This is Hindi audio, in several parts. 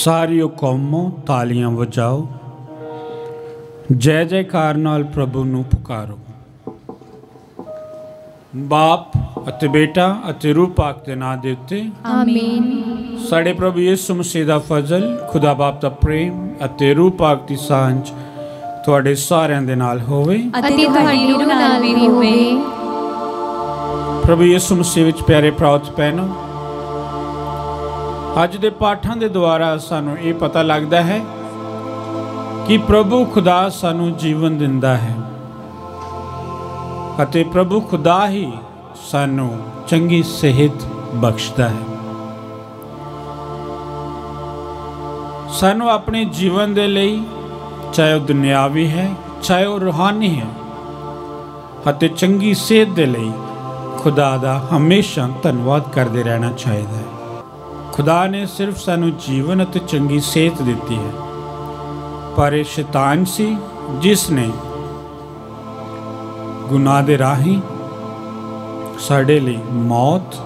सारियो कौमों तालियां वजाओ, जय जयकार नाल प्रभु नूं पुकारो। बाप अते बेटा अते रूह पाक दे नां दे उत्ते आमीन। साडे प्रभु यीशु मसीह दा फजल, खुदा बाप दा प्रेम अते रूह पाक दी सांझ तुहाडे सारिਆਂ दे नाल होवे अते तुहाडी रूह नाल भी होवे। प्रभु यीशु मसीह विच प्यारे भराओ ते भैणो, अज दे पाठां दे द्वारा सानू ये पता लगदा है कि प्रभु खुदा सानू जीवन दिंदा है अते प्रभु खुदा ही सानू चंगी सेहत बख्शदा है। सानू अपने जीवन दे लई, चाहे वह दुनियावी है चाहे वह रूहानी है, अते चंगी सेहत दे लई खुदा दा हमेशा धन्नवाद करते रहना चाहिए। खुदा ने सिर्फ सानू जीवन अते चंगी सेहत दिती है, पर यह शैतान सी जिसने गुनाह दे राही साडे लई मौत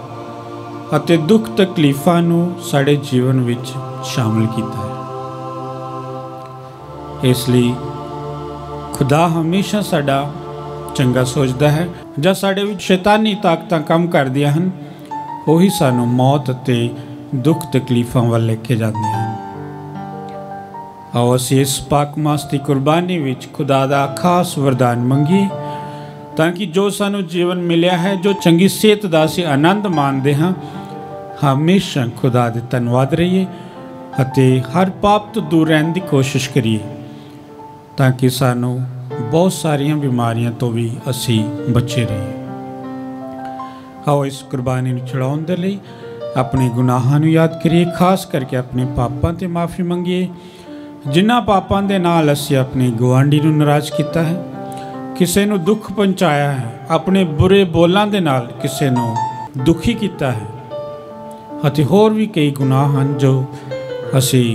अते दुख तकलीफां नूं साडे जीवन विच शामिल कीता है। इसलिए खुदा हमेशा साडा चंगा सोचदा है। जब साडे विच शैतानी ताकतां काम करदियां हन, ਉਹੀ सानू मौत अते दुख तकलीफां वाल लेके जाते हैं। आओ असीं इस पाक मास की कुर्बानी विच खुदा दा खास वरदान मंगीए, ताकि जो सानू जीवन मिलिया है, जो चंगी सेहत दा असीं आनंद माणदे हां, हमेशा खुदा दे धन्नवाद रहिए अते हर पाप तो दूर रहने की कोशिश करिए, ताकि सानू बहुत सारियां बीमारियां तो भी असीं बचे रहिए। आओ इस कुर्बानी नूं चढ़ाउण दे लई अपने गुनाहां नूं याद करिए, खास करके अपने पापां ते माफ़ी मंगीए, जिन्हां पापां दे नाल असीं अपने गुआंढी नूं नाराज़ कीता है, किसी नूं दुख पहुंचाया है, अपने बुरे बोलां दे नाल किसी नूं दुखी कीता है, अते होर भी कई गुनाह हन जो असीं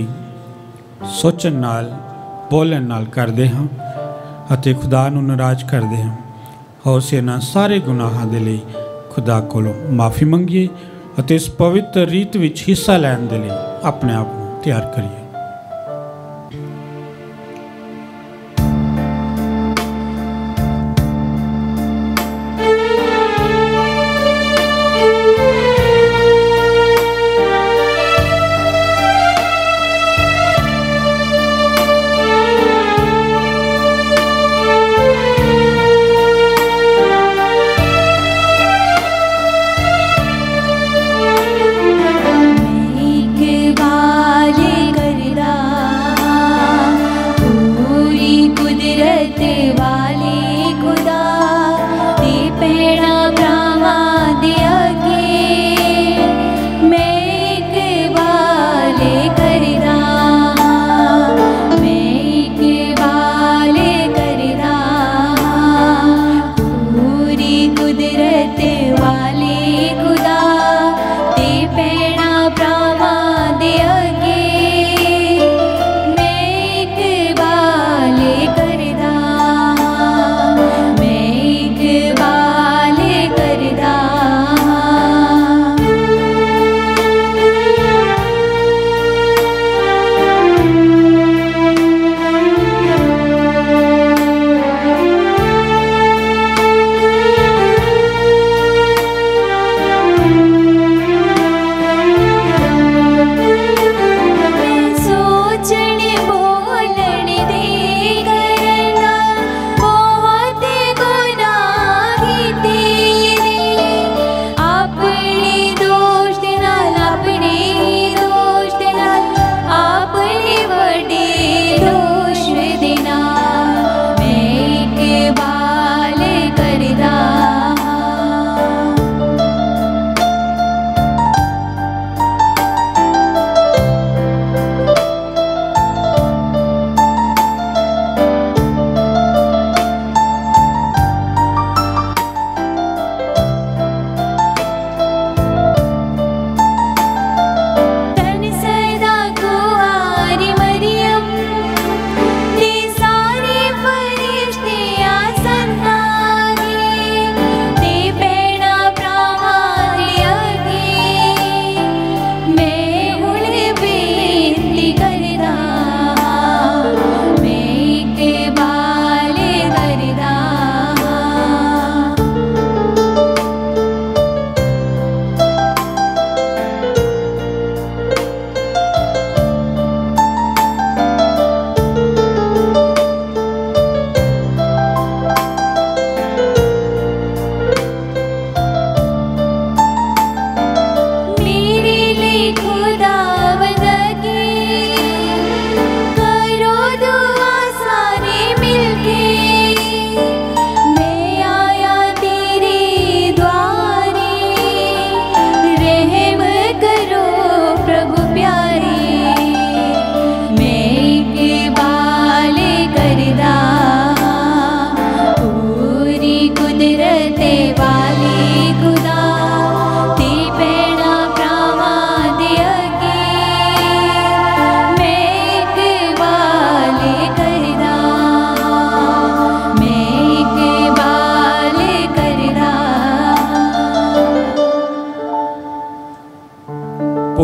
सोचण नाल बोलण नाल करदे हां अते खुदा नूं नाराज़ करदे हां। और असीं इन्हां सारे गुनाहां दे लई खुदा कोलों माफ़ी मंगीए अते इस पवित्र रीत विच हिस्सा लैण दे लई अपने आप को तैयार करिए। एक बार कर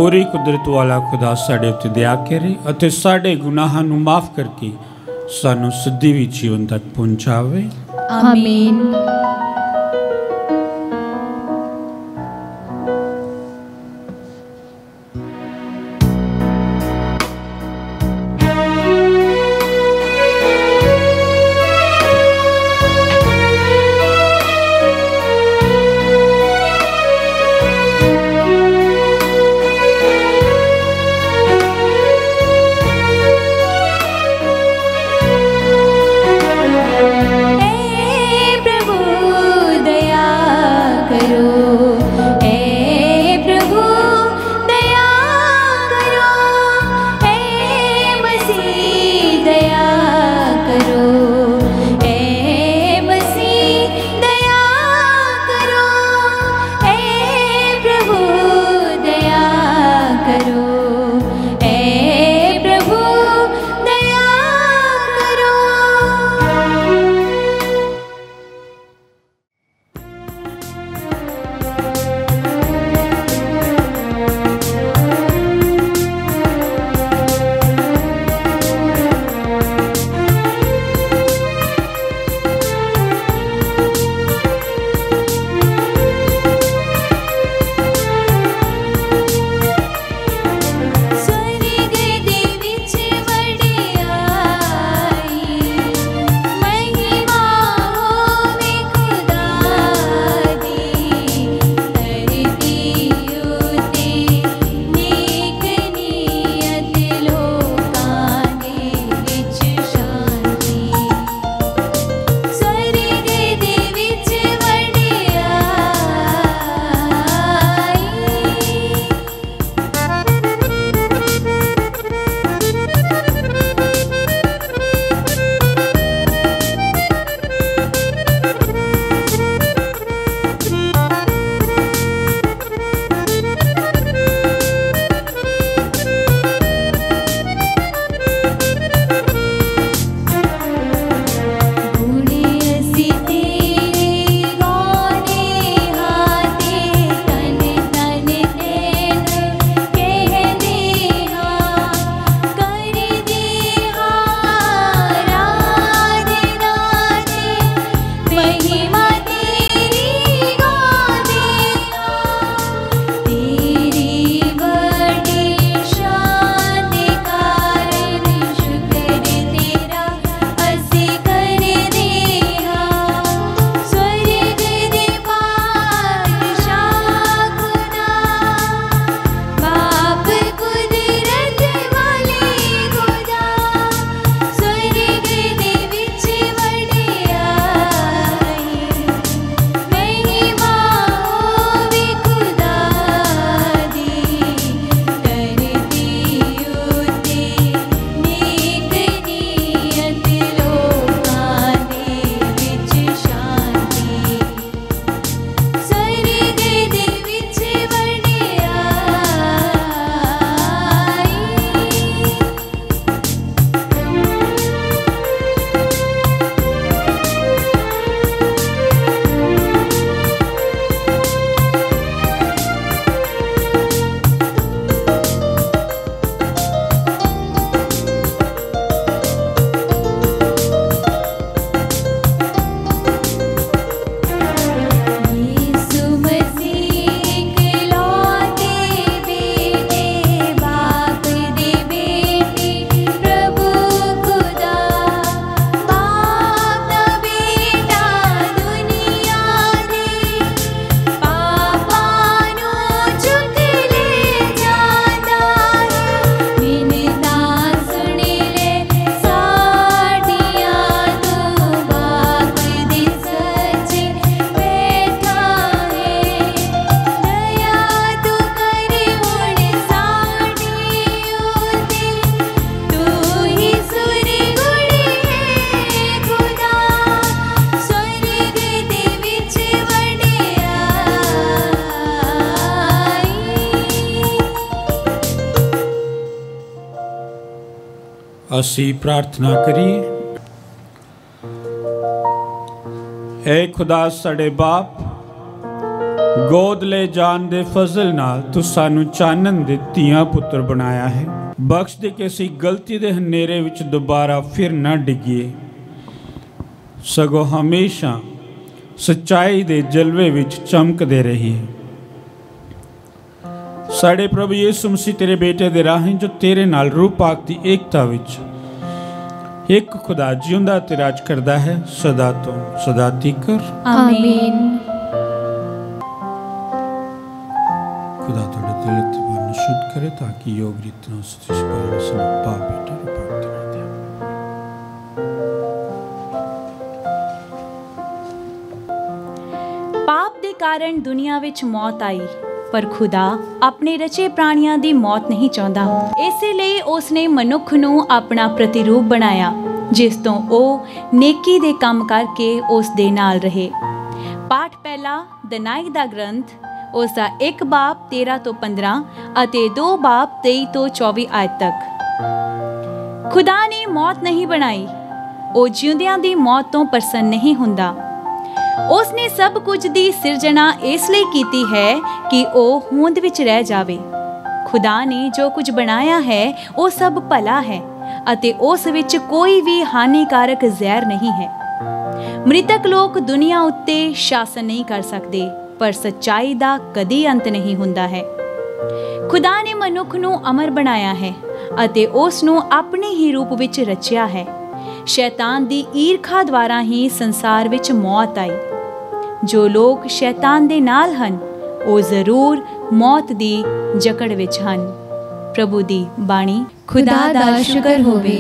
पूरी कुदरत वाला खुदा साढ़े उत्ते दया करे अते साढ़े गुनाहां नूं माफ़ करके सानू सिद्धि वी जीवन तक पहुँचावे। आमीन। असी प्रार्थना करिए। ऐ खुदा साडे बाप, गोद ले जान दे फजल नाल तू सानू चानन दे धीआं पुत्र बनाया है। बख्श दे कि असीं गलती दे हनेरे विच दोबारा फिर ना डिग्गीए, सगों हमेशा सच्चाई दे जलवे विच चमकदे रहिए। साडे प्रभु यीशु मसीह तेरे बेटे दे राहें जो तेरे नाल रूह पाक दी एकता विच एक खुदा जिउंदा ते राज करदा है सदा तो सदा तीकर। आमीन। खुदा तुहाडे दिल ते मन शुद्ध करे ताकि योग रीत नाल सच्ची पाण सनो पाप बेटे रू प्रार्थना दे। पाप दे कारण दुनिया विच मौत आई, पर खुदा अपने रचे प्राणियां दी मौत नहीं चाहुंदा। इसे लई उसने मनुख नूं अपना प्रतिरूप बनाया, जिस तों ओ नेकी दे काम करके उस दे नाल रहे। पाठ पहला दनाई दा ग्रंथ उसका 1 बाब 13 तो 15 अते 2 बाब 23 तो 24 आयत तक। खुदा ने मौत नहीं बनाई, ओ जिउंदियां दी मौत तो प्रसन्न नहीं हुंदा। उसने सब कुछ दी सिरजना इसलिए कीती है कि ओ होंद विच रह जावे। खुदा ने जो कुछ बनाया है वो सब भला है अते उस विच कोई भी हानिकारक जहर नहीं है। मृतक लोग दुनिया उत्ते शासन नहीं कर सकते, पर सच्चाई दा कदी अंत नहीं हुंदा है। खुदा ने मनुख नूं अमर बनाया है अते उस नूं अपने ही रूप विच रचिया है। शैतान दी ईर्खा द्वारा ही संसार विच मौत आई। जो लोग शैतान दे नाल हन ओ जरूर मौत दी जकड़ विच हन। प्रभु दी बाणी। खुदा दा शुक्र होवे।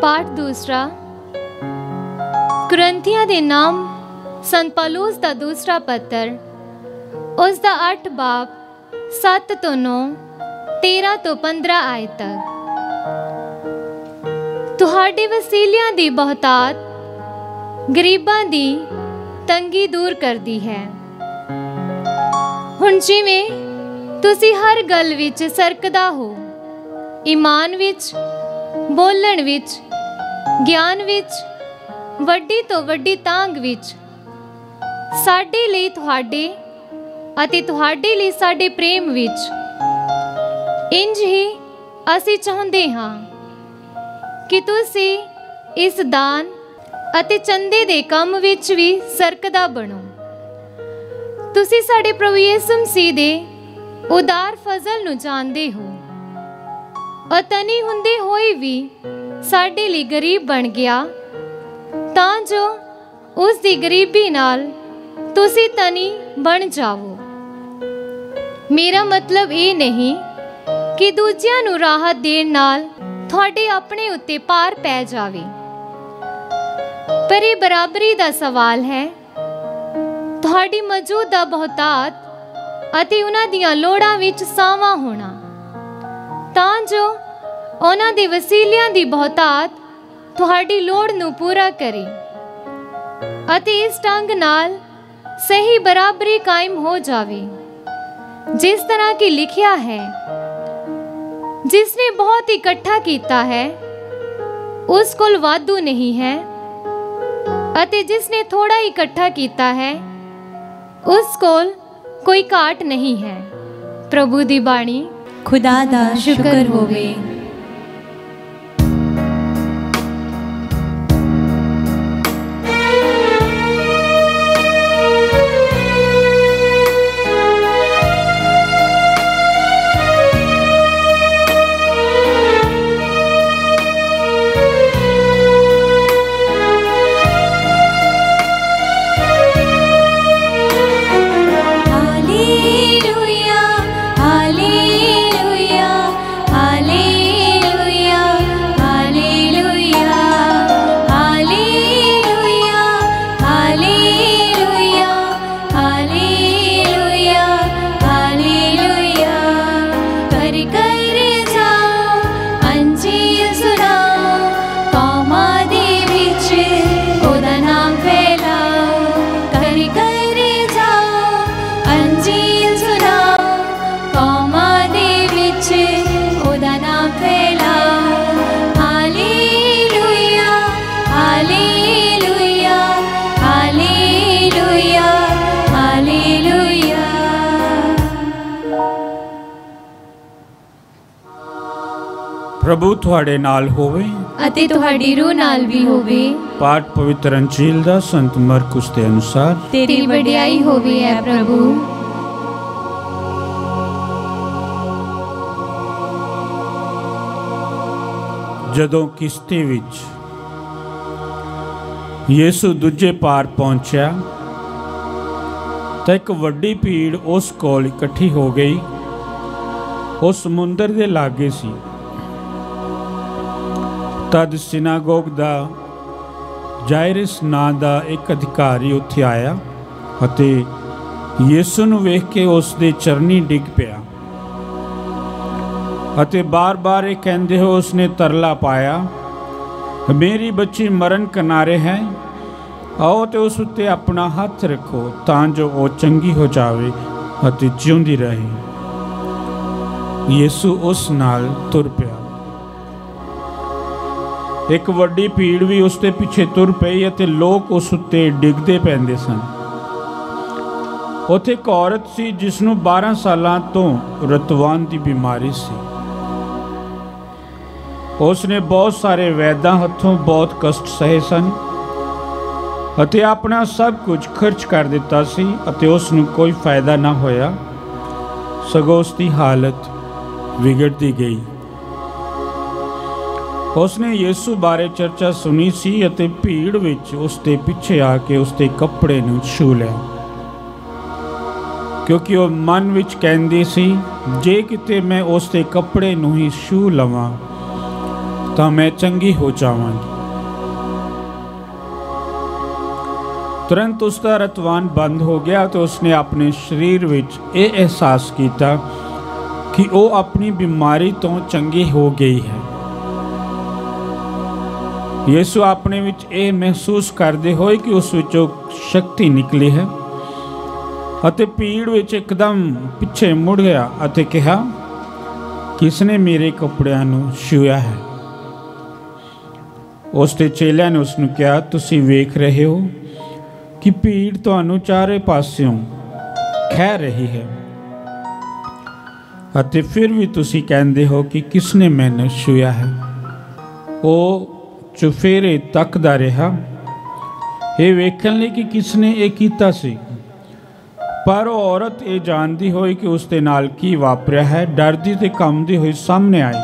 पाठ दूसरा कुरिन्थियां दे नाम संत पौलुस दा दूसरा पत्र ਉਸ ਦਾ 8 ਬਾਬ 7 ਤੋਂ 9, 13 ਤੋਂ 15 ਆਇਤ ਤੱਕ। ਤੁਹਾਡੇ ਵਸੀਲਿਆਂ ਦੀ ਬਹੁਤਾਤ ਗਰੀਬਾਂ ਦੀ ਤੰਗੀ ਦੂਰ ਕਰਦੀ ਹੈ। ਹੁਣ ਜਿਵੇਂ ਤੁਸੀਂ ਹਰ ਗੱਲ ਵਿੱਚ ਸਰਕਦਾ ਹੋ, ਈਮਾਨ ਵਿੱਚ, ਬੋਲਣ ਵਿੱਚ, ਗਿਆਨ ਵਿੱਚ, ਵੱਡੀ ਤੋਂ ਵੱਡੀ ਤਾਂਘ ਵਿੱਚ, ਸਾਡੇ ਲਈ ਤੁਹਾਡੇ ਅਤੇ ਤੁਹਾਡੇ ਲਈ ਸਾਡੇ ਪ੍ਰੇਮ ਵਿੱਚ, ਇੰਜ ਹੀ ਅਸੀਂ ਚਾਹੁੰਦੇ ਹਾਂ ਕਿ ਤੁਸੀਂ ਇਸ ਦਾਨ ਅਤੇ ਚੰਦੇ ਦੇ ਕੰਮ ਵਿੱਚ ਵੀ ਸਰਕਦਾ ਬਣੋ। ਤੁਸੀਂ ਸਾਡੇ ਪ੍ਰਭੂ ਯਿਸੂ ਮਸੀਹ ਦੇ ਉਦਾਰ ਫਜ਼ਲ ਨੂੰ ਜਾਣਦੇ ਹੋ। ਉਹ ਧਨੀ ਹੁੰਦੇ ਹੋਏ ਵੀ ਸਾਡੇ ਲਈ ਗਰੀਬ ਬਣ ਗਿਆ, ਤਾਂ ਜੋ ਉਸ ਦੀ ਗਰੀਬੀ ਨਾਲ ਤੁਸੀਂ ਧਨੀ ਬਣ ਜਾਵੋ। ਮੇਰਾ ਮਤਲਬ ਇਹ ਨਹੀਂ ਕਿ ਦੂਜਿਆਂ ਨੂੰ ਰਾਹਤ ਦੇਣ ਨਾਲ ਤੁਹਾਡੇ ਆਪਣੇ ਉੱਤੇ ਭਾਰ ਪੈ ਜਾਵੇ, ਪਰ ਇਹ ਬਰਾਬਰੀ ਦਾ ਸਵਾਲ ਹੈ। ਤੁਹਾਡੀ ਮੌਜੂਦਾ ਬਹੁਤਾਤ ਅਤੇ ਉਹਨਾਂ ਦੀਆਂ ਲੋੜਾਂ ਵਿੱਚ ਸਾਵਾਂ ਹੋਣਾ, ਤਾਂ ਜੋ ਉਹਨਾਂ ਦੇ ਵਸੀਲਿਆਂ ਦੀ ਬਹੁਤਾਤ ਤੁਹਾਡੀ ਲੋੜ ਨੂੰ ਪੂਰਾ ਕਰੇ ਅਤੇ ਇਸ ਢੰਗ ਨਾਲ ਸਹੀ ਬਰਾਬਰੀ ਕਾਇਮ ਹੋ ਜਾਵੇ। ਜਿਸ ਤਰ੍ਹਾਂ ਕਿ ਲਿਖਿਆ ਹੈ, ਜਿਸਨੇ ਬਹੁਤ ਇਕੱਠਾ ਕੀਤਾ ਹੈ ਉਸ ਕੋਲ ਵਾਧੂ ਨਹੀਂ ਹੈ, ਅਤੇ ਜਿਸਨੇ ਥੋੜਾ ਇਕੱਠਾ ਕੀਤਾ ਹੈ ਉਸ ਕੋਲ ਕੋਈ ਘਾਟ ਨਹੀਂ ਹੈ। ਪ੍ਰਭੂ ਦੀ ਬਾਣੀ। ਖੁਦਾ ਦਾ ਸ਼ੁਕਰ ਹੋਵੇ। प्रभु तुहाडे नाल होवे ਅਤੇ ਤੁਹਾਡੀ रूह नाल भी होवे। पाठ पवित्र अंजील दा संत मरकुस दे अनुसार। तेरी वडियाई होवे है प्रभु। जदों किश्ती विच यीशु दूजे पार पहुंचा तो एक वड्डी भीड़ उस कोल इकट्ठी हो गई। वो समुंदर दे लागे सी। तद सिनागोग दा जायरस नां दा एक अधिकारी उत्थे आया अते यीशु नूं वेख के उस दे चरनी डिग पिया अते बार बार ये कहंदे हो उसने तरला पाया, मेरी बच्ची मरण किनारे है, आओ तो उस उत्ते अपना हथ रखो तां जो वो चंगी हो जावे अते जिउंदी रहे। यीशु उस नाल तुर पिया। एक वड्डी भीड़ भी उसके पिछे तुर पई अते लोग उस उत्ते डिगदे पैंदे सन। उत्थे एक औरत सी जिसनूं 12 सालां तो रतवान की बीमारी सी। उसने बहुत सारे वैद्यां हथों बहुत कष्ट सहे सन अते अपना सब कुछ खर्च कर दिता सी अते उसनूं कोई फायदा ना होया, सगों उसकी हालत बिगड़ती गई। उसने यीशु बारे चर्चा सुनी सी अते भीड़ विच उसके पिछे आके उसके कपड़े नूं छू लिया, क्योंकि वह मन विच कहंदी सी, जे किते मैं उसके कपड़े नूं ही छू लवां तां मैं चंगी हो जावांगी। तुरंत उसका रतवान बंद हो गया तो उसने अपने शरीर विच ये एहसास किया कि वो अपनी बीमारी तो चंगी हो गई है। यीशु अपने विच ये महसूस करते हुए कि उस विचों शक्ति निकली है अते भीड़ विच एकदम पिछे मुड़ गया अते कहा, किसने मेरे कपड़ियां नूं छूया है। उसके चेलियां ने उसनूं कहा, तुसीं वेख रहे हो कि भीड़ तुहानूं चारे पासियों खह रही है अते फिर भी तुसीं कहंदे हो कि किसने मैनूं छूया है। वो चुफेरे तकदा रहा ये वेखण लई कि किसने ये कीता सी, पर वो औरत ये जानती हुई कि उसके नाल की वापरिया है, डरदी ते कंबदी हुई सामने आई,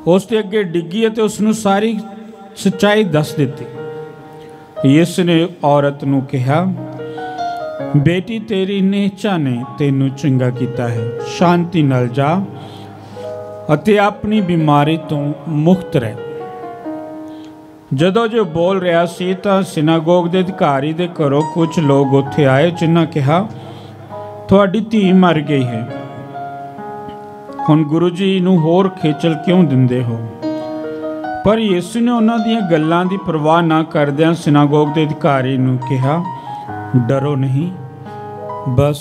उसके अगे डिग्गी ते उसनूं सारी सच्चाई दस दिती। यीशु ने औरत नूं कहा, बेटी तेरी नेचा ने तेनू चंगा कीता है, शांति नाल जा अते अपनी बीमारी तो मुक्त रह। जदों जो बोल रहा सी तां सिनागोग दे अधिकारी दे घरों कुछ लोग उत्थे आए जिन्हां कहा, तुहाडी धी मर गई है, हुण गुरु जी नूं होर खेचल क्यों दिंदे हो। पर यीशु ने उन्हां दीयां गल्लां दी परवाह ना करदिआं सिनागोग दे अधिकारी नूं कहा, डरो नहीं, बस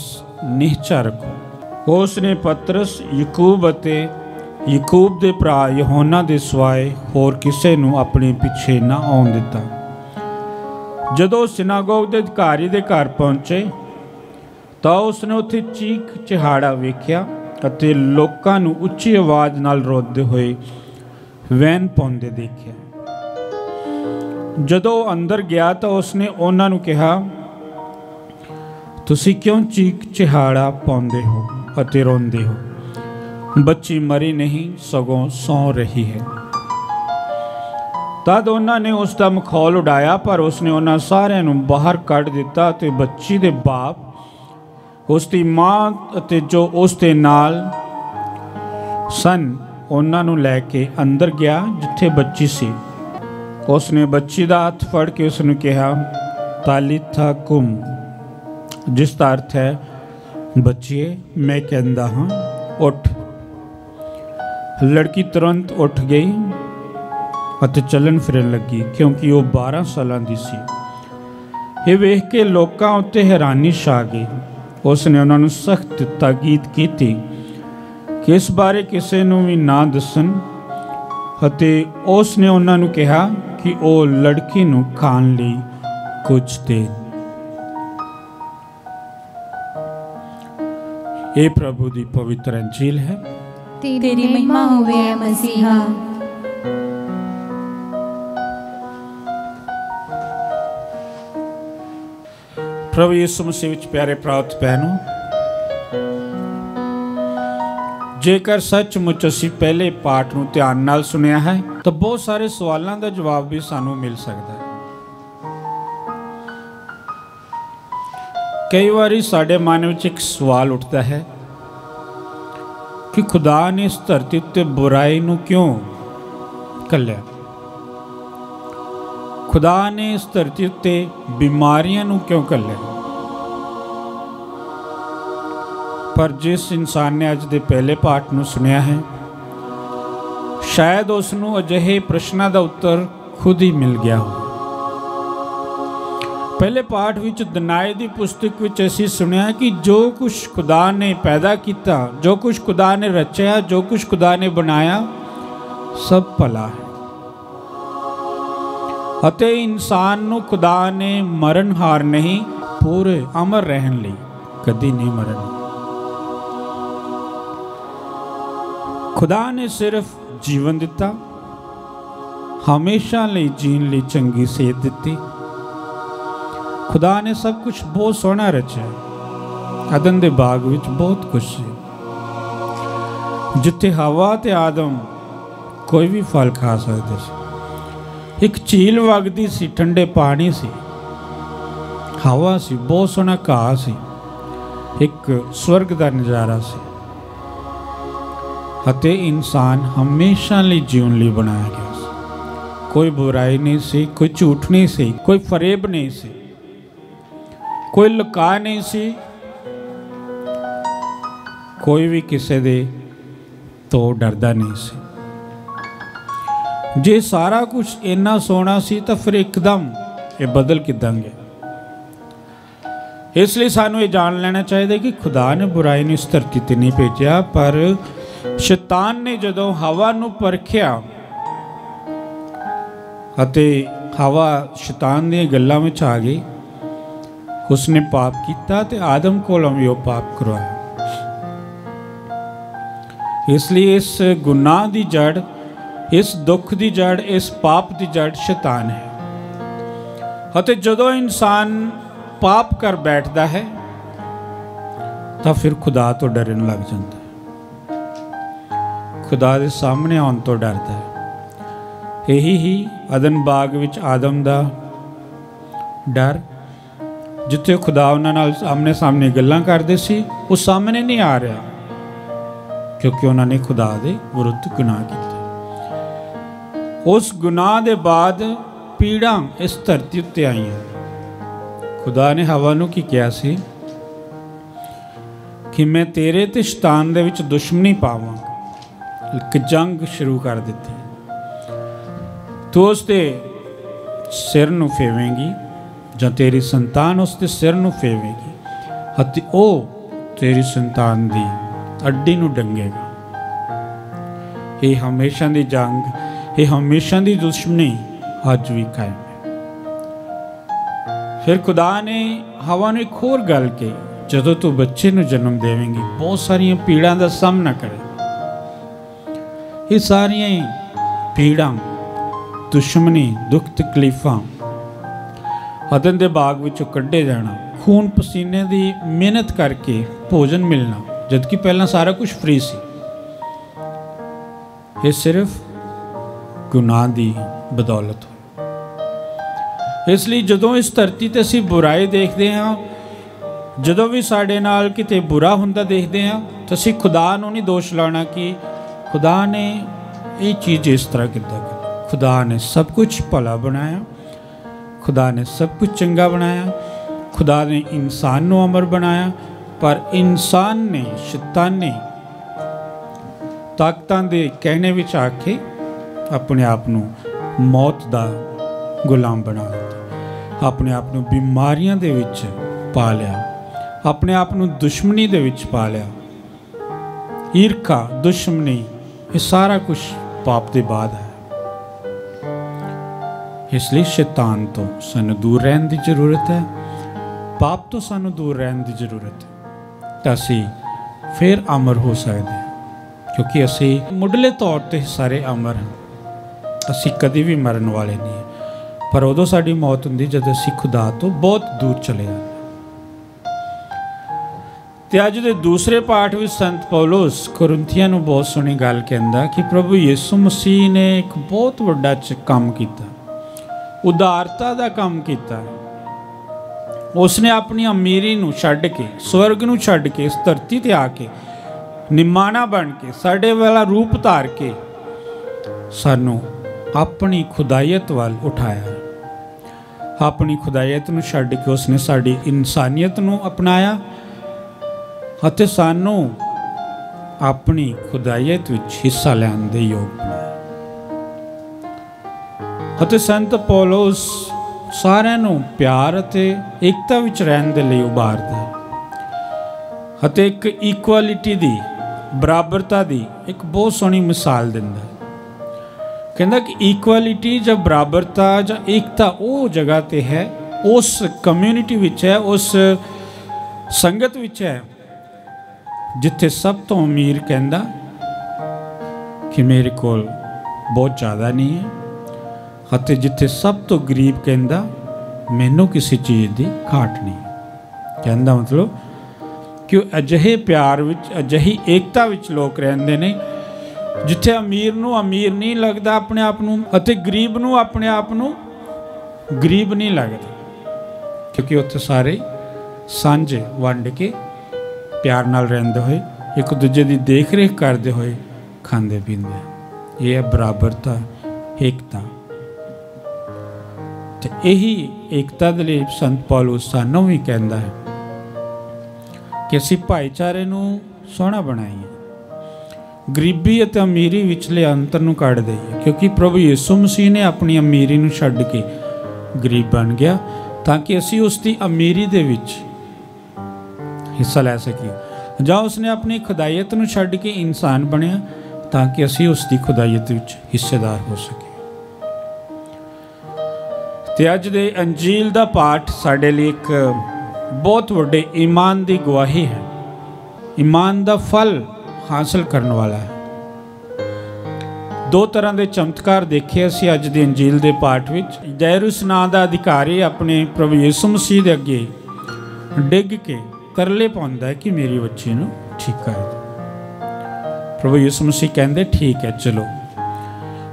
निहचा रखो। उसने पतरस, याकूब अते याकूब दे भरा यूहन्ना दे सिवाए होर किसे नूं अपने पिछे ना आउण दिता। जदों सिनागोग दे अधिकारी दे घर पहुंचे तां उसने उत्थे चीख चिहाड़ा वेख्या अते लोकां नूं उच्ची आवाज़ नाल रोंदे होए वैन पाउंदे देखिया। जदों अंदर गया तो उसने उन्हां नूं कहा, तुसीं क्यों चीख चिहाड़ा पाउंदे हो अते रोंदे हो। बच्ची मरी नहीं सगों सौ रही है। तद उन्होंने उसका मखौल उड़ाया, पर उसने उन्होंने सारिਆਂ ਨੂੰ बाहर कढ़ दिता ते बच्ची दे बाप उसकी मां अते जो उसके नाल सन उन्हां ਨੂੰ ਲੈ के अंदर गया जिथे बच्ची सी। उसने बच्ची का हथ फड़ के उसनूं कहा, तालिथा कुम, जिसका अर्थ है बच्चिए मैं कहता हाँ उठ। लड़की तुरंत उठ गई अते चलन फिरन लगी, क्योंकि वो 12 साल की सी। ये वेख के लोकां उत्ते हैरानी छा गई। उसने उन्होंने सख्त ताकीद की कि इस बारे किसी नूं भी ना दसन अते उसने उन्होंने कहा कि वो लड़की नूं खाण लई कुछ दे। ये प्रभु दी पवित्र अंजील है। तेरी महिमा होवे ऐ मसीहा। प्रभु यीशु मसीह विच प्यारे प्राप्त भैनों, जेकर सचमुच असीं पहले पाठ नूं ध्यान नाल सुनिया है तो बहुत सारे सवालों का जवाब भी सानूं मिल सकता है। कई बारी साडे मन विच एक सवाल उठता है कि खुदा ने इस धरती उत्ते बुराई नूं क्यों घल्लिया। खुदा ने इस धरती उत्ते बीमारियां नूं क्यों घल्लिया। पर जिस इंसान ने अज दे पहले पाठ नूं सुनिया है, शायद उसनूं अजिहे प्रश्नां दा उत्तर खुद ही मिल गया हो। पहले पाठ विच दनाए दी पुस्तक विच असीं सुनिया कि जो कुछ खुदा ने पैदा किया, जो कुछ खुदा ने रचा, जो कुछ खुदा ने बनाया, सब भला है। अते इंसान नूं खुदा ने मरणहार नहीं, पूरे अमर रहन लई कदी नहीं मरन। खुदा ने सिर्फ जीवन दिता, हमेशा लई जीण लई चंगी सेहत दिती। खुदा ने सब कुछ बहुत सोहना रचा। अदन दे बाग विच बहुत कुछ सी, जिथे हवा ते आदम कोई भी फल खा सकते सी। एक झील वगदी सी, ठंडे पानी सी, हवा सी, बहुत सोहना घाह सी, एक स्वर्ग का नज़ारा सी। अते इंसान हमेशा लई जीवन लई बनाया गया सी। कोई बुराई नहीं सी, कोई झूठ नहीं सी, कोई फरेब नहीं सी, कोई लुका नहीं सी, कोई भी किसी दे तो डरदा नहीं सी। जे सारा कुछ इन्ना सोना सी तो फिर एकदम ये बदल किदां गया। इसलिए सानू ये जान लेना चाहिए कि खुदा ने बुराई नूं इस धरती ते नहीं भेजा, पर शैतान ने जदों हवा नूं परखिया अते हवा शैतान दी गल्लां विच आ गई, उसने पाप किया ते आदम कोलों भी वो पाप करवाया। इसलिए इस गुनाह दी जड़, इस दुख दी जड़, इस पाप दी जड़ शैतान है। अते जदों इंसान पाप कर बैठता है तो फिर खुदा तो डरन लग जाता है, खुदा के सामने आने तो डरता है। यही ही अदन बाग विच आदम दा डर, जिथे खुदा उन्हां नाल आमने सामने गल्लां करदे सी, वो सामने नहीं आ रहा क्योंकि उन्होंने खुदा दे विरुद्ध गुनाह किया। उस गुनाह दे बाद पीड़ा इस धरती उत्ते आईयां। खुदा ने हवा नूं की कहा सी कि मैं तेरे ते शैतान दे विच दुश्मनी पावांगा, एक जंग शुरू कर दी। तू उसके सिर नूं फेवेंगी जां तेरी संतान उसके सिर नूं फेवेगी, अते ओ तेरी संतान दी अड्डी नूं डंगेगा। ये हमेशा दी जंग, ये हमेशा दी दुश्मनी अज भी कायम है। फिर खुदा ने हवा ने एक होर गल कही, जदों तू बच्चे नूं जन्म देवेंगी बहुत सारियां पीड़ां दा सामना करे। ये सारियां पीड़ां, दुश्मनी, दुख तकलीफां अदन दे बाग विचों कड्ढे जाना, खून पसीने दी मेहनत करके भोजन मिलना, जबकि पहला सारा कुछ फ्री सी। ये सिर्फ गुनाह दी बदौलत हो। इसलिए जदों इस धरती ते असीं बुराई देखते हैं, जदों भी साडे नाल किते बुरा हुंदा देखते हैं, तो असीं खुदा नूं नहीं दोष लाना कि खुदा ने ये चीज़ इस तरह किद्दां की। खुदा ने सब कुछ भला बनाया, खुदा ने सब कुछ चंगा बनाया, खुदा ने इंसान नूं अमर बनाया, पर इंसान ने, शैतान ने ताकतां दे कहने विच आके अपने आप नूं मौत दा गुलाम बना दिता, अपने आप नूं बीमारियां दे विच पा लिया, अपने आप नूं दुश्मनी दे विच पा लिया। ईर्खा, दुश्मनी, ये सारा कुछ पाप दे बाद है। इसलिए शैतान तो सानू दूर रहने की जरूरत है, पाप तो सानू दूर रहने की जरूरत है, तो असी फिर अमर हो सकते हैं, क्योंकि असी मुढ़ले तौर पर सारे अमर हैं। असी कभी भी मरन वाले नहीं है, पर उदों साडी मौत हुंदी जद असी खुदा तो बहुत दूर चले जाते। ते अज दे दूसरे पाठ में संत पौलुस कुरिन्थियां नूं बहुत सोहनी गल कहंदा कि प्रभु यीशु मसीह ने एक बहुत वड्डा काम कीता, उदारता का काम किया। उसने अपनी अमीरी नूं छड्ड के, स्वर्ग नूं छड्ड के इस धरती ते आके निमाना बन के, साडे वाला रूप धार के सानू अपनी खुदायत वाल उठाया। अपनी खुदायत नूं छड्ड के उसने साडी इंसानियत नूं अपनाया अते सानू अपनी खुदायत विच हिस्सा लैण दे योग बनाया। अते संत पौलुस सारिਆਂ ਨੂੰ प्यार ਅਤੇ एकता ਵਿੱਚ ਰਹਿਣ ਦੇ ਲਈ ਉਭਾਰਦਾ ਹੈ ਅਤੇ ਇੱਕ ਇਕੁਐਲਿਟੀ ਦੀ, ਬਰਾਬਰਤਾ ਦੀ ਇੱਕ ਬਹੁਤ ਸੋਹਣੀ ਮਿਸਾਲ ਦਿੰਦਾ ਹੈ। ਕਹਿੰਦਾ ਕਿ ਇਕੁਐਲਿਟੀ ਜਾਂ ਬਰਾਬਰਤਾ ਜਾਂ एकता ਉਹ ਜਗ੍ਹਾ ਤੇ ਹੈ, ਉਸ ਕਮਿਊਨਿਟੀ ਵਿੱਚ ਹੈ, ਉਸ ਸੰਗਤ ਵਿੱਚ ਹੈ ਜਿੱਥੇ ਸਭ ਤੋਂ ਅਮੀਰ ਕਹਿੰਦਾ ਕਿ ਮੇਰੇ ਕੋਲ ਬਹੁਤ ਜ਼ਿਆਦਾ ਨਹੀਂ ਹੈ, ਅਤੇ ਜਿੱਥੇ ਸਭ ਤੋਂ ਗਰੀਬ ਕਹਿੰਦਾ ਮੈਨੂੰ ਕਿਸੇ ਚੀਜ਼ ਦੀ ਘਾਟ ਨਹੀਂ। ਕਹਿੰਦਾ ਮਤਲਬ ਕਿ ਅਜਿਹੇ ਪਿਆਰ ਵਿੱਚ, ਅਜਿਹੀ ਏਕਤਾ ਵਿੱਚ ਲੋਕ ਰਹਿੰਦੇ ਨੇ ਜਿੱਥੇ ਅਮੀਰ ਨੂੰ ਅਮੀਰ ਨਹੀਂ ਲੱਗਦਾ ਆਪਣੇ ਆਪ ਨੂੰ, ਅਤੇ ਗਰੀਬ ਨੂੰ ਆਪਣੇ ਆਪ ਨੂੰ ਗਰੀਬ ਨਹੀਂ ਲੱਗਦਾ, ਕਿਉਂਕਿ ਉੱਥੇ ਸਾਰੇ ਸਾਂਝੇ ਵੰਡ ਕੇ ਪਿਆਰ ਨਾਲ ਰਹਿੰਦੇ ਹੋਏ, ਇੱਕ ਦੂਜੇ ਦੀ ਦੇਖ ਰੇਖ ਕਰਦੇ ਹੋਏ ਖਾਂਦੇ ਪੀਂਦੇ। ਇਹ ਹੈ ਬਰਾਬਰਤਾ, ਏਕਤਾ। ਤੇ ਇਹੀ ਏਕਤਾ ਦੇ ਲਈ ਸੰਤ ਪੌਲੁਸ ਸਾਨੂੰ ਵੀ ਕਹਿੰਦਾ ਹੈ ਕਿ ਅਸੀਂ ਭਾਈਚਾਰੇ ਨੂੰ ਸੋਹਣਾ ਬਣਾਈਏ, ਗਰੀਬੀ ਅਤੇ ਅਮੀਰੀ ਵਿਚਲੇ ਅੰਤਰ ਨੂੰ ਕੱਢ ਦਈਏ, ਕਿਉਂਕਿ ਪ੍ਰਭੂ ਯਿਸੂ ਮਸੀਹ ਨੇ ਆਪਣੀ ਅਮੀਰੀ ਨੂੰ ਛੱਡ ਕੇ ਗਰੀਬ ਬਣ ਗਿਆ ਤਾਂ ਕਿ ਅਸੀਂ ਉਸ ਦੀ ਅਮੀਰੀ ਦੇ ਵਿੱਚ ਹਿੱਸਾ ਲੈ ਸਕੀਏ, ਜਾਂ ਉਸਨੇ ਆਪਣੀ ਖੁਦਾਈਅਤ ਨੂੰ ਛੱਡ ਕੇ ਇਨਸਾਨ ਬਣਿਆ ਤਾਂ ਕਿ ਅਸੀਂ ਉਸ ਦੀ ਖੁਦਾਈਅਤ ਵਿੱਚ ਹਿੱਸੇਦਾਰ ਹੋ ਸਕੀਏ। ਤੇ ਅੱਜ ਦੇ ਅੰਜੀਲ ਦਾ ਪਾਠ ਸਾਡੇ ਲਈ ਇੱਕ ਬਹੁਤ ਵੱਡੇ ਈਮਾਨ ਦੀ ਗਵਾਹੀ ਹੈ, ਈਮਾਨ ਦਾ ਫਲ ਹਾਸਲ ਕਰਨ ਵਾਲਾ ਹੈ। ਦੋ ਤਰ੍ਹਾਂ ਦੇ ਚਮਤਕਾਰ ਦੇਖੇ ਅਸੀਂ ਅੱਜ ਦੇ ਅੰਜੀਲ ਦੇ ਪਾਠ ਵਿੱਚ। ਜਾਇਰੁਸ ਨਾਂ ਦਾ ਅਧਿਕਾਰੀ ਆਪਣੇ ਪ੍ਰਭੂ ਯਿਸੂ ਮਸੀਹ ਦੇ ਅੱਗੇ ਡਿੱਗ ਕੇ ਤਰਲੇ ਪਾਉਂਦਾ ਹੈ ਕਿ ਮੇਰੀ ਬੱਚੀ ਨੂੰ ਠੀਕ ਕਰ ਦਿਓ। ਪ੍ਰਭੂ ਯਿਸੂ ਮਸੀਹ ਕਹਿੰਦੇ ਠੀਕ ਹੈ ਚਲੋ।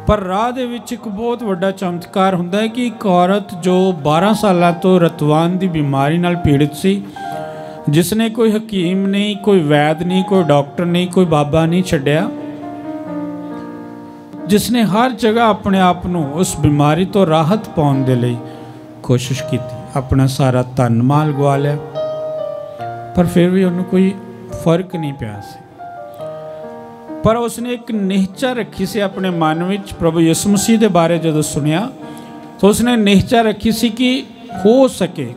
ਪਰ ਰਾਹ ਦੇ ਵਿੱਚ ਇੱਕ ਬਹੁਤ ਵੱਡਾ ਚਮਤਕਾਰ ਹੁੰਦਾ ਹੈ ਕਿ ਇੱਕ ਔਰਤ ਜੋ 12 ਸਾਲਾਂ ਤੋਂ ਰਤਵਾਨ ਦੀ ਬਿਮਾਰੀ ਨਾਲ ਪੀੜਿਤ ਸੀ, ਜਿਸ ਨੇ ਕੋਈ ਹਕੀਮ ਨਹੀਂ, ਕੋਈ ਵੈਦ ਨਹੀਂ, ਕੋਈ ਡਾਕਟਰ ਨਹੀਂ, ਕੋਈ ਬਾਬਾ ਨਹੀਂ ਛੱਡਿਆ, ਜਿਸ ਨੇ ਹਰ ਜਗ੍ਹਾ ਆਪਣੇ ਆਪ ਨੂੰ ਉਸ ਬਿਮਾਰੀ ਤੋਂ ਰਾਹਤ ਪਾਉਣ ਦੇ ਲਈ ਕੋਸ਼ਿਸ਼ ਕੀਤੀ, ਆਪਣਾ ਸਾਰਾ ਧਨ ਮਾਲ ਗਵਾ ਲਿਆ, ਪਰ ਫਿਰ ਵੀ ਉਹਨੂੰ ਕੋਈ ਫਰਕ ਨਹੀਂ ਪਿਆ ਸੀ। ਪਰ ਉਸਨੇ ਇੱਕ ਨਿਹਚਾ ਰੱਖੀ ਸੀ ਆਪਣੇ ਮਨ ਵਿੱਚ। ਪ੍ਰਭੂ ਯਿਸੂ ਮਸੀਹ ਦੇ ਬਾਰੇ ਜਦੋਂ ਸੁਣਿਆ ਤਾਂ ਉਸਨੇ ਨਿਹਚਾ ਰੱਖੀ ਸੀ ਕਿ ਹੋ ਸਕੇ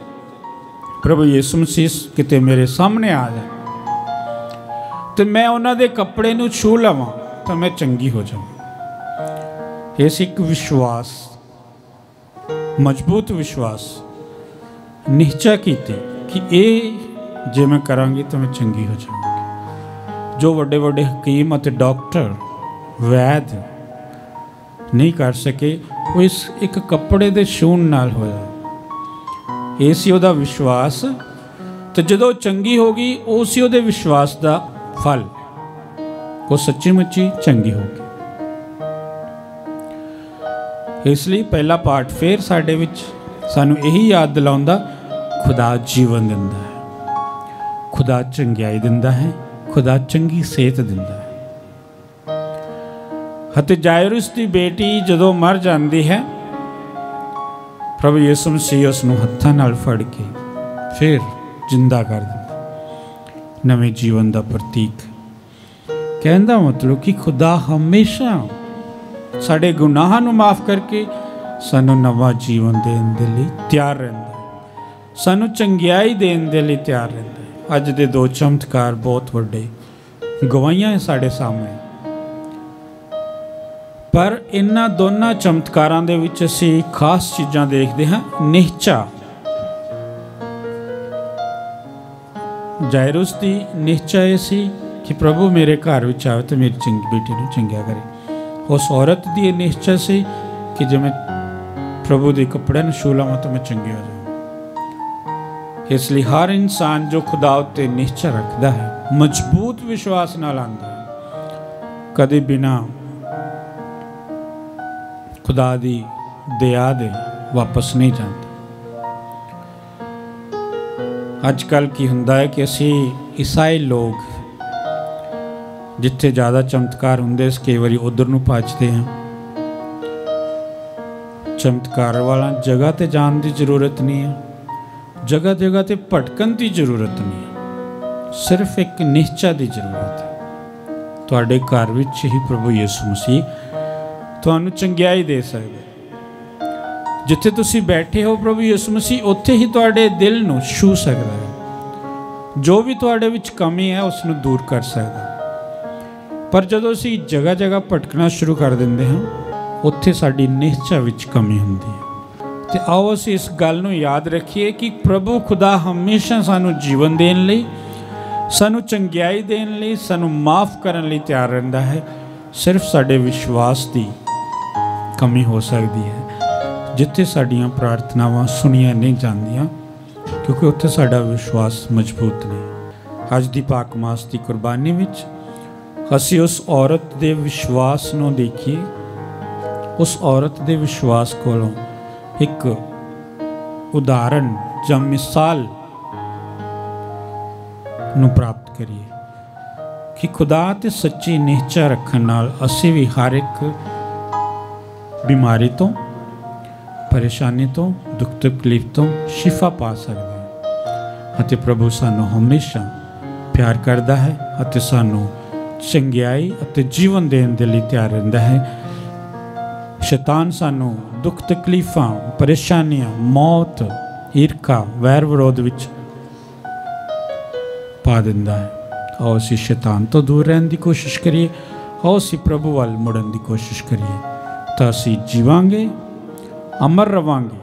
ਪ੍ਰਭੂ ਯਿਸੂ ਮਸੀਹ ਕਿਤੇ ਮੇਰੇ ਸਾਹਮਣੇ ਆ ਜਾਏ ਤੇ ਮੈਂ ਉਹਨਾਂ ਦੇ ਕੱਪੜੇ ਨੂੰ ਛੂ ਲਵਾਂ ਤਾਂ ਮੈਂ ਚੰਗੀ ਹੋ ਜਾਵਾਂ। ਇਹ ਸੀ ਇੱਕ ਵਿਸ਼ਵਾਸ, ਮਜ਼ਬੂਤ ਵਿਸ਼ਵਾਸ, ਨਿਹਚਾ ਕੀਤੀ ਕਿ ਇਹ ਜੇ ਮੈਂ ਕਰਾਂਗੀ ਤਾਂ ਮੈਂ ਚੰਗੀ ਹੋ ਜਾਵਾਂਗੀ। ਜੋ ਵੱਡੇ ਵੱਡੇ ਹਕੀਮ ਅਤੇ ਡਾਕਟਰ ਵੈਦ ਨਹੀਂ ਕਰ ਸਕੇ, ਉਹ ਇਸ ਇੱਕ ਕੱਪੜੇ ਦੇ ਛੂਹਣ ਨਾਲ ਹੋਇਆ। ਇਹ ਸੀ ਉਹਦਾ ਵਿਸ਼ਵਾਸ। ਤੇ ਜਦੋਂ ਚੰਗੀ ਹੋ ਗਈ, ਉਹ ਸੀ ਉਹਦੇ ਵਿਸ਼ਵਾਸ ਦਾ ਫਲ, ਉਹ ਸੱਚੀ ਮੁੱਚੀ ਚੰਗੀ ਹੋ ਗਈ। ਇਸ ਲਈ ਪਹਿਲਾ ਪਾਠ ਫਿਰ ਸਾਡੇ ਵਿੱਚ ਸਾਨੂੰ ਇਹੀ ਯਾਦ ਦਿਲਾਉਂਦਾ, ਖੁਦਾ ਜੀਵਨ ਦਿੰਦਾ ਹੈ, ਖੁਦਾ ਚੰਗਿਆਈ ਦਿੰਦਾ ਹੈ, ਖੁਦਾ ਚੰਗੀ ਸਿਹਤ ਦਿੰਦਾ ਹੈ। ਅਤੇ ਜਾਇਰੁਸ ਦੀ ਬੇਟੀ ਜਦੋਂ ਮਰ ਜਾਂਦੀ ਹੈ, ਪ੍ਰਭੂ ਯਿਸੂ ਮਸੀਹ ਉਸ ਨੂੰ ਹੱਥਾਂ ਨਾਲ ਫੜ ਕੇ ਫਿਰ ਜਿੰਦਾ ਕਰ ਦਿੰਦਾ, ਨਵੇਂ ਜੀਵਨ ਦਾ ਪ੍ਰਤੀਕ। ਕਹਿਣ ਦਾ ਮਤਲਬ ਕਿ ਖੁਦਾ ਹਮੇਸ਼ਾ ਸਾਡੇ ਗੁਨਾਹਾਂ ਨੂੰ ਮਾਫ ਕਰਕੇ ਸਾਨੂੰ ਨਵਾਂ ਜੀਵਨ ਦੇਣ ਦੇ ਲਈ ਤਿਆਰ ਰਹਿੰਦਾ ਹੈ, ਸਾਨੂੰ ਚੰਗਿਆਈ ਦੇਣ ਦੇ ਲਈ ਤਿਆਰ ਰਹਿੰਦਾ ਹੈ। ਅੱਜ ਦੇ ਦੋ ਚਮਤਕਾਰ ਬਹੁਤ ਵੱਡੇ ਗਵਾਹੀਆਂ ਹੈ ਸਾਡੇ ਸਾਹਮਣੇ। ਪਰ ਇਹਨਾਂ ਦੋਨਾਂ ਚਮਤਕਾਰਾਂ ਦੇ ਵਿੱਚ ਅਸੀਂ ਖਾਸ ਚੀਜ਼ਾਂ ਦੇਖਦੇ ਹਾਂ। ਨਿਹਚਾ, ਜਾਇਰੁਸ ਦੀ ਨਿਹਚਾ ਇਹ ਸੀ ਕਿ ਪ੍ਰਭੂ ਮੇਰੇ ਘਰ ਵਿੱਚ ਆਵੇ ਤੇ ਮੇਰੀ ਚੰਗੀ ਬੇਟੀ ਨੂੰ ਚੰਗਿਆ ਕਰੇ। ਉਸ ਔਰਤ ਦੀ ਇਹ ਨਿਹਚਾ ਸੀ ਕਿ ਜੇ ਮੈਂ ਪ੍ਰਭੂ ਦੇ ਕੱਪੜਿਆਂ ਨੂੰ ਛੂਹ ਲਵਾਂ ਤਾਂ ਮੈਂ ਚੰਗੀ ਹੋ ਜਾਵਾਂ। ਇਸ ਲਈ ਹਰ ਇਨਸਾਨ ਜੋ ਖੁਦਾ ਉੱਤੇ ਨਿਹਚਾ ਰੱਖਦਾ ਹੈ, ਮਜ਼ਬੂਤ ਵਿਸ਼ਵਾਸ ਨਾਲ ਆਉਂਦਾ ਹੈ, ਕਦੇ ਬਿਨਾਂ ਖੁਦਾ ਦੀ ਦਇਆ ਦੇ ਵਾਪਸ ਨਹੀਂ ਜਾਂਦਾ। ਅੱਜ ਕੱਲ੍ਹ ਕੀ ਹੁੰਦਾ ਹੈ ਕਿ ਅਸੀਂ ਈਸਾਈ ਲੋਕ ਜਿੱਥੇ ਜ਼ਿਆਦਾ ਚਮਤਕਾਰ ਹੁੰਦੇ, ਕਈ ਵਾਰੀ ਉਧਰ ਨੂੰ ਭੱਜਦੇ ਹਾਂ। ਚਮਤਕਾਰ ਵਾਲਾ ਜਗ੍ਹਾ ਤੇ ਜਾਣ ਦੀ ਜ਼ਰੂਰਤ ਨਹੀਂ ਹੈ, ਜਗ੍ਹਾ ਜਗ੍ਹਾ ਤੇ ਭਟਕਣ ਦੀ ਜ਼ਰੂਰਤ ਨਹੀਂ ਹੈ, ਸਿਰਫ ਇੱਕ ਨਿਹਚਾ ਦੀ ਜ਼ਰੂਰਤ ਹੈ। ਤੁਹਾਡੇ ਘਰ ਵਿੱਚ ਹੀ ਪ੍ਰਭੂ ਯਿਸੂ ਮਸੀਹ ਤੁਹਾਨੂੰ ਚੰਗਿਆਈ ਦੇ ਸਕਦਾ। ਜਿੱਥੇ ਤੁਸੀਂ ਬੈਠੇ ਹੋ, ਪ੍ਰਭੂ ਯਿਸੂ ਮਸੀਹ ਉੱਥੇ ਹੀ ਤੁਹਾਡੇ ਦਿਲ ਨੂੰ ਛੂਹ ਸਕਦਾ ਹੈ, ਜੋ ਵੀ ਤੁਹਾਡੇ ਵਿੱਚ ਕਮੀ ਹੈ ਉਸ ਨੂੰ ਦੂਰ ਕਰ ਸਕਦਾ। ਪਰ ਜਦੋਂ ਅਸੀਂ ਜਗ੍ਹਾ ਜਗ੍ਹਾ ਭਟਕਣਾ ਸ਼ੁਰੂ ਕਰ ਦਿੰਦੇ ਹਾਂ, ਉੱਥੇ ਸਾਡੀ ਨਿਹਚਾ ਵਿੱਚ ਕਮੀ ਹੁੰਦੀ ਹੈ। ਤੇ ਆਓ ਅਸੀਂ ਇਸ ਗੱਲ ਨੂੰ ਯਾਦ ਰੱਖੀਏ ਕਿ ਪ੍ਰਭੂ ਖੁਦਾ ਹਮੇਸ਼ਾ ਸਾਨੂੰ ਜੀਵਨ ਦੇਣ ਲਈ, ਸਾਨੂੰ ਚੰਗਿਆਈ ਦੇਣ ਲਈ, ਸਾਨੂੰ ਮਾਫ ਕਰਨ ਲਈ ਤਿਆਰ ਰਹਿੰਦਾ ਹੈ। ਸਿਰਫ ਸਾਡੇ ਵਿਸ਼ਵਾਸ ਦੀ ਕਮੀ ਹੋ ਸਕਦੀ ਹੈ, ਜਿੱਥੇ ਸਾਡੀਆਂ ਪ੍ਰਾਰਥਨਾਵਾਂ ਸੁਣੀਆਂ ਨਹੀਂ ਜਾਂਦੀਆਂ, ਕਿਉਂਕਿ ਉੱਥੇ ਸਾਡਾ ਵਿਸ਼ਵਾਸ ਮਜ਼ਬੂਤ ਨਹੀਂ। ਅੱਜ ਦੀ ਪਾਕ ਮਾਸ ਦੀ ਕੁਰਬਾਨੀ ਵਿੱਚ ਅਸੀਂ ਉਸ ਔਰਤ ਦੇ ਵਿਸ਼ਵਾਸ ਨੂੰ ਦੇਖੀਏ, ਉਸ ਔਰਤ ਦੇ ਵਿਸ਼ਵਾਸ ਕੋਲੋਂ ਇੱਕ ਉਦਾਹਰਨ ਜਾਂ ਮਿਸਾਲ ਨੂੰ ਪ੍ਰਾਪਤ ਕਰੀਏ ਕਿ ਖੁਦਾ ਤੇ ਸੱਚੀ ਨਿਹਚਾ ਰੱਖਣ ਨਾਲ ਅਸੀਂ ਵੀ ਹਰ ਇੱਕ ਬਿਮਾਰੀ ਤੋਂ, ਪਰੇਸ਼ਾਨੀ ਤੋਂ, ਦੁੱਖ ਤਕਲੀਫ ਤੋਂ ਸ਼ਿਫਾ ਪਾ ਸਕਦੇ ਹਾਂ। ਅਤੇ ਪ੍ਰਭੂ ਸਾਨੂੰ ਹਮੇਸ਼ਾ ਪਿਆਰ ਕਰਦਾ ਹੈ ਅਤੇ ਸਾਨੂੰ ਚੰਗਿਆਈ ਅਤੇ ਜੀਵਨ ਦੇਣ ਦੇ ਲਈ ਤਿਆਰ ਰਹਿੰਦਾ ਹੈ। ਸ਼ੈਤਾਨ ਸਾਨੂੰ ਦੁੱਖ ਤਕਲੀਫਾਂ, ਪਰੇਸ਼ਾਨੀਆਂ, ਮੌਤ, ਈਰਖਾ, ਵੈਰ ਵਿਰੋਧ ਵਿੱਚ ਪਾ ਦਿੰਦਾ ਹੈ। ਆਓ ਅਸੀਂ ਸ਼ੈਤਾਨ ਤੋਂ ਦੂਰ ਰਹਿਣ ਦੀ ਕੋਸ਼ਿਸ਼ ਕਰੀਏ। ਆਓ ਅਸੀਂ ਪ੍ਰਭੂ ਵੱਲ ਮੁੜਨ ਦੀ ਕੋਸ਼ਿਸ਼ ਕਰੀਏ, ਤਾਂ ਅਸੀਂ ਜੀਵਾਂਗੇ, ਅਮਰ ਰਵਾਂਗੇ,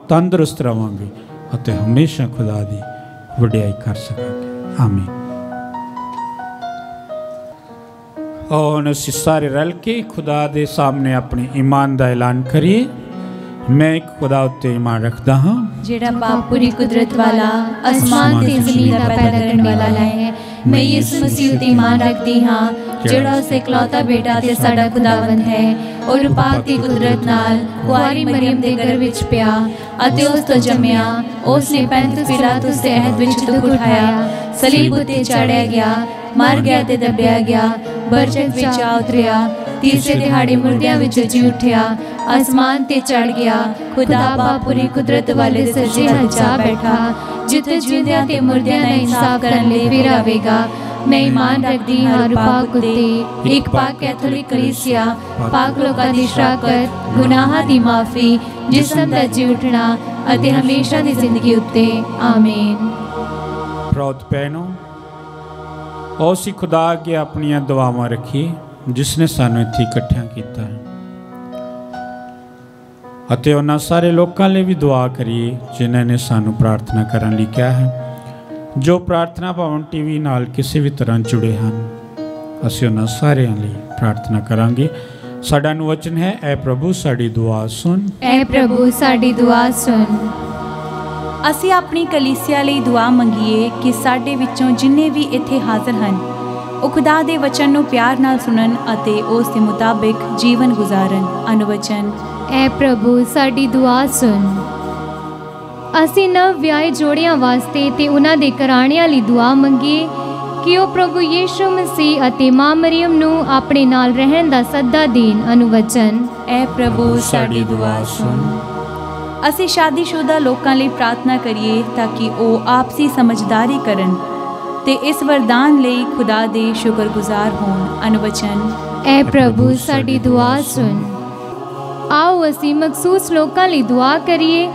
ਤੰਦਰੁਸਤ ਰਵਾਂਗੇ ਅਤੇ ਹਮੇਸ਼ਾ ਖੁਦਾ ਦੀ ਵਡਿਆਈ ਕਰ ਸਕਾਂਗੇ। ਆਮੀਨ। ਆਓ ਹੁਣ ਅਸੀਂ ਸਾਰੇ ਰਲ ਕੇ ਖੁਦਾ ਦੇ ਸਾਹਮਣੇ ਆਪਣੇ ਈਮਾਨ ਦਾ ਐਲਾਨ ਕਰੀਏ। ਮੈਂ ਇੱਕ ਖੁਦਾ ਉੱਤੇ ਈਮਾਨ ਰੱਖਦਾ ਹਾਂ ਜਿਹੜਾ ਬਾਪ ਪੂਰੀ ਕੁਦਰਤ ਵਾਲਾ, ਅਸਮਾਨ ਤੇ ਜ਼ਮੀਨ ਦਾ ਪੈਦਾ ਕਰਨ ਵਾਲਾ ਹੈ। ਮੈਂ ਯਿਸੂ ਮਸੀਹ ਉੱਤੇ ਈਮਾਨ ਰੱਖਦੀ ਹਾਂ ਜਿਹੜਾ ਉਸ ਇਕਲੌਤਾ ਬੇਟਾ ਤੇ ਸਾਡਾ ਖੁਦਾਵੰਦ ਹੈ। ਔਰ ਪਾਕ ਦੀ ਕੁਦਰਤ ਨਾਲ ਕੁਆਰੀ ਮਰੀਮ ਦੇ ਗਰਭ ਵਿੱਚ ਪਿਆ ਅਤੇ ਉਸ ਤੋਂ ਜੰਮਿਆ। ਉਸ ਨੇ ਪੈਂਤੀਸ ਪਿਲਾਤੁਸ ਦੇ ਅਹਿਦ ਵਿੱਚ ਦੁੱਖ ਉਠਾਇਆ, ਸਲੀਬ ਉੱਤੇ ਚਾੜਿਆ ਗਿਆ, ਮਰ ਗਿਆ ਤੇ ਦੱਬਿਆ ਗਿਆ, ਬਰਜ਼ਖ ਵਿੱਚ ਆ ਉਤਰਿਆ, ਤੀਸਰੇ ਦਿਹਾੜੇ ਮੁਰਦਿਆਂ ਵਿੱਚ ਜੀ ਉੱਠਿਆ, ਆਸਮਾਨ ਤੇ ਚੜ ਗਿਆ, ਖੁਦਾ ਬਾਪ ਪੂਰੀ ਕੁਦਰਤ ਵਾਲੇ ਸੱਜੇ ਹੱਥ ਜਾ ਬੈਠਾ, ਜਿੱਥੇ ਜਿਉਂਦਿਆਂ ਤੇ ਮੁਰਦਿਆਂ ਦਾ ਇਨਸਾਫ ਕਰਨ ਲਈ ਫਿਰ ਆਵੇਗਾ। ਮੈਂ ਈਮਾਨ ਰੱਖਦੀ ਹਾਂ ਪਾਕ ਉੱਤੇ, ਇੱਕ ਪਾਕ ਕੈਥੋਲਿਕ ਕਲੀਸਿਆ, ਪਾਕ ਲੋਕਾਂ ਦੀ ਸ਼ਰਾਕਤ, ਗੁਨਾਹਾਂ ਦੀ ਮਾਫੀ, ਜਿਸਮ ਦਾ ਜੀ ਉੱਠਣਾ ਅਤੇ ਹਮੇਸ਼ਾ ਦੀ ਜ਼ਿੰਦਗੀ ਉੱਤੇ। ਆਮੀਨ। ਪ੍ਰੋਤ ਭੈਣੋ, ਆਓ ਅਸੀਂ ਖੁਦਾ ਅੱਗੇ ਆਪਣੀਆਂ ਦੁਆਵਾਂ ਰੱਖੀਏ ਜਿਸ ਨੇ ਸਾਨੂੰ ਇੱਥੇ ਇਕੱਠਿਆਂ ਕੀਤਾ ਹੈ, ਅਤੇ ਉਹਨਾਂ ਸਾਰੇ ਲੋਕਾਂ ਲਈ ਵੀ ਦੁਆ ਕਰੀਏ ਜਿਨ੍ਹਾਂ ਨੇ ਸਾਨੂੰ ਪ੍ਰਾਰਥਨਾ ਕਰਨ ਲਈ ਕਿਹਾ ਹੈ, ਜੋ ਪ੍ਰਾਰਥਨਾ ਭਵਨ ਟੀਵੀ ਨਾਲ ਕਿਸੇ ਵੀ ਤਰ੍ਹਾਂ ਜੁੜੇ ਹਨ। ਅਸੀਂ ਉਹਨਾਂ ਸਾਰਿਆਂ ਲਈ ਪ੍ਰਾਰਥਨਾ ਕਰਾਂਗੇ। ਸਾਡਾ ਅਨੁਵਚਨ ਹੈ, ਐ ਪ੍ਰਭੂ ਸਾਡੀ ਦੁਆ ਸੁਣ। ਐ ਪ੍ਰਭੂ ਸਾਡੀ ਦੁਆ ਸੁਣ। ਅਸੀਂ ਆਪਣੀ ਕਲੀਸਿਆ ਲਈ ਦੁਆ ਮੰਗੀਏ ਕਿ ਸਾਡੇ ਵਿੱਚੋਂ ਜਿੰਨੇ ਵੀ ਇੱਥੇ ਹਾਜ਼ਰ ਹਨ ਉਹ ਖੁਦਾ ਦੇ ਵਚਨ ਨੂੰ ਪਿਆਰ ਨਾਲ ਸੁਣਨ ਅਤੇ ਉਸ ਦੇ ਮੁਤਾਬਿਕ ਜੀਵਨ ਗੁਜ਼ਾਰਨ। ਅਨੁਵਚਨ। ਐ ਪ੍ਰਭੂ ਸਾਡੀ ਦੁਆ ਸੁਣ। ਅਸੀਂ ਨਵ ਵਿਆਹੇ ਜੋੜਿਆਂ ਵਾਸਤੇ ਤੇ ਉਹਨਾਂ ਦੇ ਘਰਾਣਿਆਂ ਲਈ ਦੁਆ ਮੰਗੀਏ ਕਿ ਉਹ ਪ੍ਰਭੂ ਯੀਸ਼ੂ ਮਸੀਹ ਅਤੇ ਮਾਂ ਮਰੀਮ ਨੂੰ ਆਪਣੇ ਨਾਲ ਰਹਿਣ ਦਾ ਸੱਦਾ ਦੇਣ। ਅਨੁਵਚਨ। ਐ ਪ੍ਰਭੂ ਸਾਡੀ ਦੁਆ ਸੁਣ। ਅਸੀਂ ਸ਼ਾਦੀशुदा ਲੋਕਾਂ ਲਈ ਪ੍ਰਾਰਥਨਾ ਕਰੀਏ ਤਾਂ ਕਿ ਉਹ ਆਪਸੀ ਸਮਝਦਾਰੀ ਕਰਨ ਤੇ ਇਸ ਵਰਦਾਨ ਲਈ ਖੁਦਾ ਦੇ ਸ਼ੁਕਰਗੁਜ਼ਾਰ ਹੋਣ। ਅਨੁਵਚਨ। ਐ ਪ੍ਰਭੂ ਸਾਡੀ ਦੁਆ ਸੁਣ। ਆਓ ਅਸੀਂ ਮਖਸੂਸ ਲੋਕਾਂ ਲਈ ਦੁਆ ਕਰੀਏ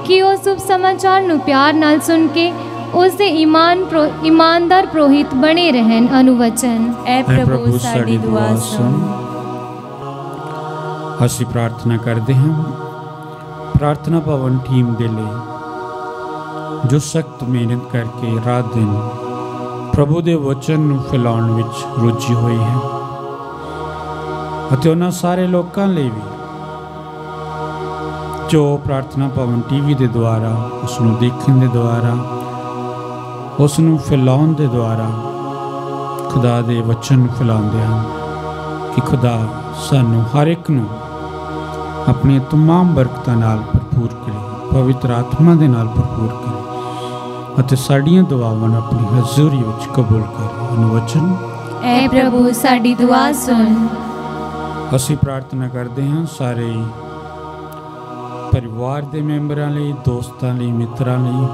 ਕਿ ਉਹ ਸ਼ੁਭ ਸਮਾਚਾਰ ਨੂੰ ਪਿਆਰ ਨਾਲ ਸੁਣ ਕੇ ਉਸ ਦੇ ਈਮਾਨਦਾਰ ਪ੍ਰੋਹਿਤ ਬਣੇ ਰਹਿਣ। ਅਨੁਵਚਨ। ਐ ਪ੍ਰਭੂ ਸਾਡੀ ਦੁਆ ਸੁਣ। ਅਸੀਂ ਪ੍ਰਾਰਥਨਾ ਕਰਦੇ ਹਾਂ ਪ੍ਰਾਰਥਨਾ ਭਵਨ ਟੀਮ ਦੇ ਲਈ ਜੋ ਸਖਤ ਮਿਹਨਤ ਕਰਕੇ ਰਾਤ ਦਿਨ ਪ੍ਰਭੂ ਦੇ ਵਚਨ ਨੂੰ ਫੈਲਾਉਣ ਵਿੱਚ ਰੁੱਝੀ ਹੋਈ ਹੈ, ਅਤੇ ਉਹਨਾਂ ਸਾਰੇ ਲੋਕਾਂ ਲਈ ਵੀ ਜੋ ਪ੍ਰਾਰਥਨਾ ਭਵਨ ਟੀਵੀ ਦੇ ਦੁਆਰਾ, ਉਸ ਨੂੰ ਦੇਖਣ ਦੇ ਦੁਆਰਾ, ਉਸ ਨੂੰ ਫੈਲਾਉਣ ਦੇ ਦੁਆਰਾ ਖੁਦਾ ਦੇ ਵਚਨ ਨੂੰ ਫੈਲਾਉਂਦੇ ਹਨ, ਕਿ ਖੁਦਾ ਸਾਨੂੰ ਹਰ ਇੱਕ ਨੂੰ ਆਪਣੀ तमाम ਬਰਕਤਾਂ ਨਾਲ ਭਰਪੂਰ ਕਰੇ, ਪਵਿੱਤਰ ਆਤਮਾ ਦੇ ਨਾਲ ਭਰਪੂਰ ਕਰੇ ਅਤੇ ਸਾਡੀਆਂ ਦੁਆਵਾਂ ਨੂੰ ਆਪਣੀ ਹਜ਼ੂਰੀ ਵਿੱਚ ਕਬੂਲ ਕਰੇ। ਅਨੁਵਚਨ। ਐ ਪ੍ਰਭੂ ਸਾਡੀ ਦੁਆ ਸੁਣ। ਅਸੀਂ ਪ੍ਰਾਰਥਨਾ ਕਰਦੇ ਹਾਂ ਸਾਰੇ ਪਰਿਵਾਰ ਦੇ ਮੈਂਬਰਾਂ ਲਈ, ਦੋਸਤਾਂ ਲਈ, ਮਿੱਤਰਾਂ ਲਈ,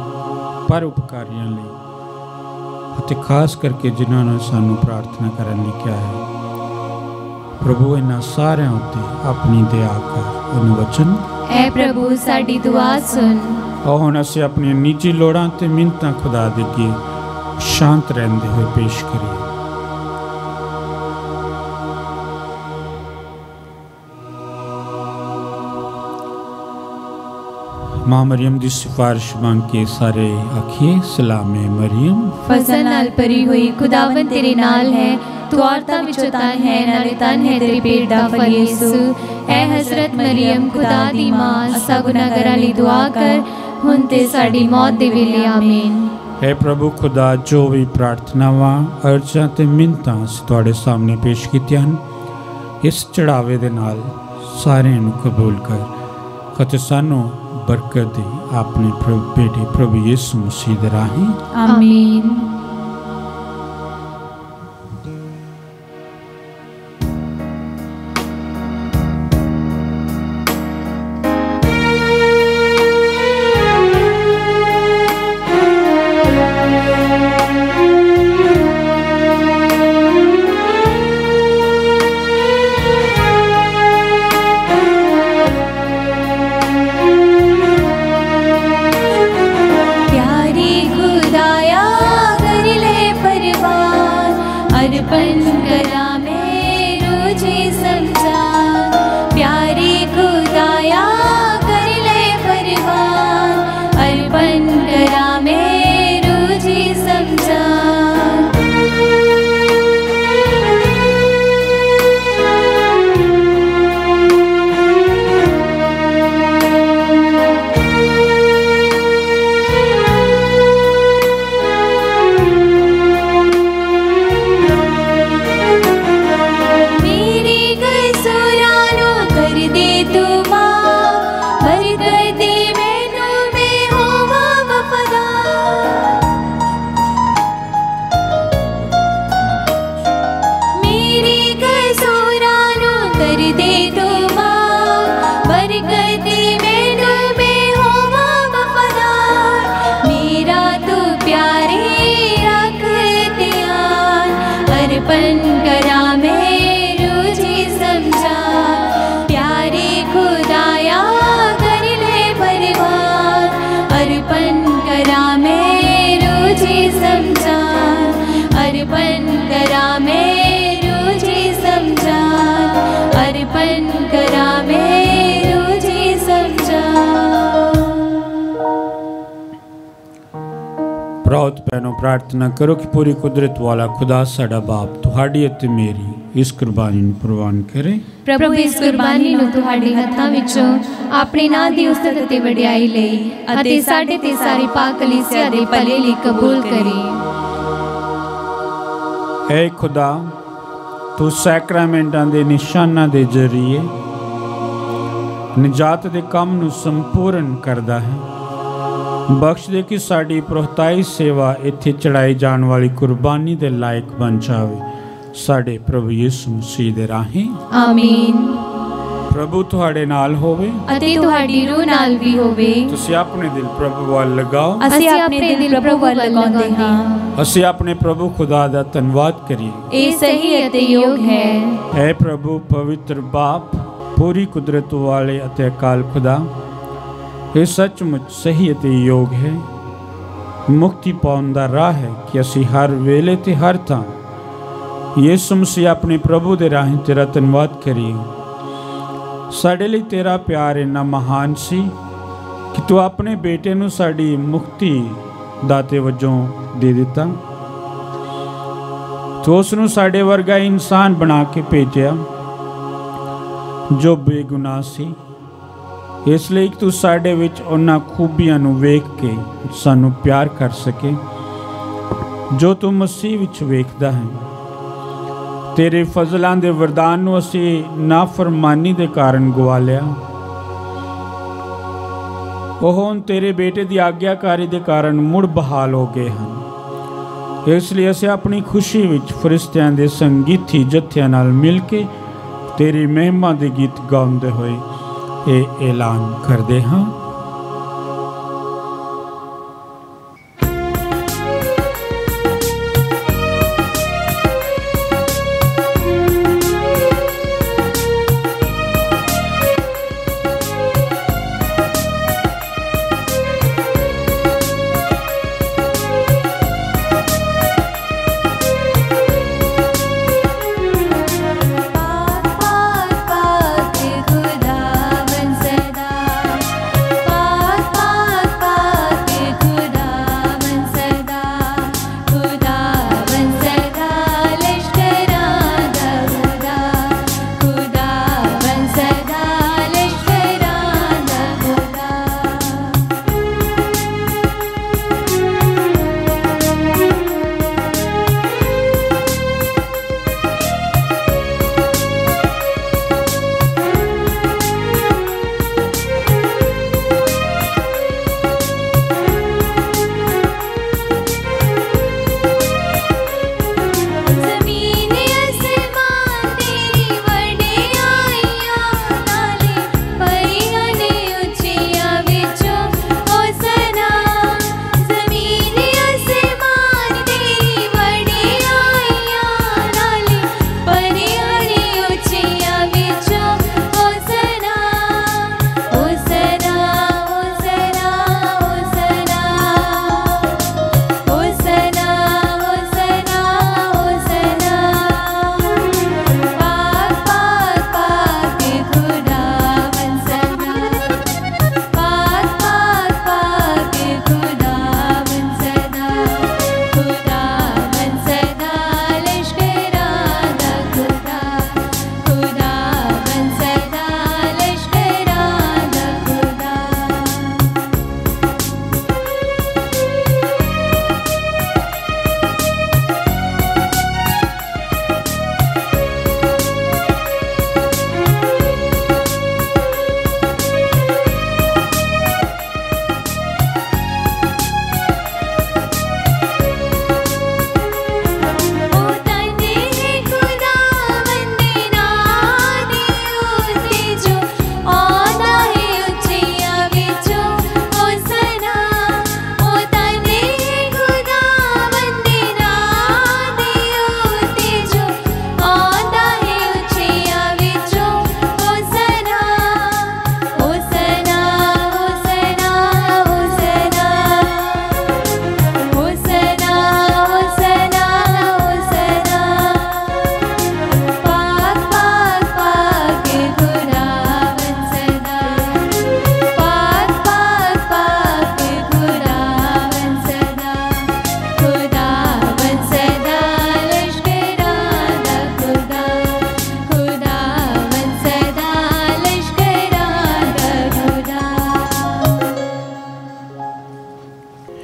ਪਰਉਪਕਾਰੀਆਂ ਲਈ, ਅਤੇ ਖਾਸ ਕਰਕੇ ਜਿਨ੍ਹਾਂ ਨੇ ਸਾਨੂੰ ਪ੍ਰਾਰਥਨਾ ਕਰਨ ਲਈ ਕਿਹਾ ਹੈ। ਪ੍ਰਭੂ ਇਹਨਾਂ ਸਾਰਿਆਂ ਉੱਤੇ ਆਪਣੀ ਦਇਆ ਕਰ। ਅਨੁਵਚਨ। ਐ ਪ੍ਰਭੂ ਸਾਡੀ ਦੁਆ ਸੁਣ। ਆਓ ਹੁਣ ਅਸੀਂ ਆਪਣੀਆਂ ਨਿੱਜੀ ਲੋੜਾਂ ਤੇ ਮਿੰਨਤਾਂ ਖੁਦਾ ਦੇ ਅੱਗੇ ਸ਼ਾਂਤ ਰਹਿੰਦੇ ਹੋਏ ਪੇਸ਼ ਕਰੀਏ। माँ मरियम की सिफारिश मांग के सारे आखिए सलाम है मरियम, फजल नाल भरी हुई खुदावन तेरे नाल है, तू औरतां विचों तन है, नाले तन है तेरे पेट दा फल यीशु। ऐ हज़रत मरियम खुदा दी मां, असां गुनाहगारां लई दुआ कर, हुण ते साडी मौत दे वेले। आमीन। है प्रभु खुदा, जो भी प्रार्थनावां अर्जां ते मिन्नतां असीं तुहाडे सामने पेश कीतियां हन, इस चढ़ावे दे नाल सारिआं नूं कबूल कर ਅਤੇ ਸਾਨੂੰ बरकत दे अपने बेटे प्रभु यीशु मसीह दे राहीं। आमीन। अर्पण करा मैं रुझे समझा, प्यारे खुदाया कर ले परवान, अर्पण करा मैं रुझे समझा, अर्पण करा मैं रुझे समझा, अर्पण करा मैं रुझे समझा। प्राउत भैनों प्रार्थना करो कि पूरी कुदरत वाला खुदा साडा बाप तुहाडी अते मेरी इस कुर्बानी ਨੂੰ ਪ੍ਰਵਾਨ ਕਰੇ। प्रभु इस कुर्बानी ਨੂੰ ਤੁਹਾਡੇ ਹੱਥਾਂ ਵਿੱਚੋਂ ਆਪਣੇ ਨਾਂ ਦੀ ਉਸਤਤ ਤੇ ਵਡਿਆਈ ਲਈ ਅਤੇ ਸਾਡੇ ਤੇ ਸਾਰੀ ਪਾਕ ਕਲੀਸਿਆ ਦੇ ਭਲੇ ਲਈ ਕਬੂਲ ਕਰੇ। ऐ खुदा तू ਸੈਕਰਾਮੈਂਟਾਂ ਦੇ ਨਿਸ਼ਾਨਾਂ ਦੇ ਜ਼ਰੀਏ ਨਿਜਾਤ ਦੇ ਕੰਮ ਨੂੰ ਸੰਪੂਰਨ ਕਰਦਾ ਹੈ। बख्श दे कि साड़ी प्रोहताई सेवा इत्थे चढ़ाई जाने वाली कुर्बानी दे लायक बन जावे, साडे प्रभु यीशु मसीह दे राहें आमीन। प्रभु तुहाडे नाल होवे अते तुहाडी रूह नाल भी होवे। तुसीं अपने दिल प्रभु वाल लगाओ, असीं अपने दिल प्रभु वाल लगाउंदे हां। असीं अपने प्रभु खुदा दा धन्नवाद करिए, ए सही अते योग है। ऐ प्रभु पवित्र बाप पूरी कुदरत वाले अते अकाल खुदा, ये सचमुच सही अते योग है, मुक्ति पाउण दा राह है कि असीं हर वेले ते हर थां यीशु मसीह अपने प्रभु दे राहें तेरा धन्नवाद करिए। साडे लई तेरा प्यार इन्ना महान सी कि तू अपने बेटे नूं साडी मुक्ति दाते वजों दे दिता। तू उस नूं साडे वर्गा इंसान बना के भेजिया जो बेगुनाह सी, इसलिए तू साडे विच उन्हां खूबियां नूं वेख के सानू प्यार कर सके जो तू मसीह विच वेखदा है। तेरे फजलां दे वरदान नूं असीं नाफरमानी दे कारण गवा लिया, ओह हुण तेरे बेटे दी आग्याकारी दे कारण मुड़ बहाल हो गए हैं। इसलिए असीं अपनी खुशी विच फरिश्तियां दे संगीती जत्थियां नाल मिल के तेरी महिमा दे गीत गाउंदे होए ये ऐलान करते हाँ।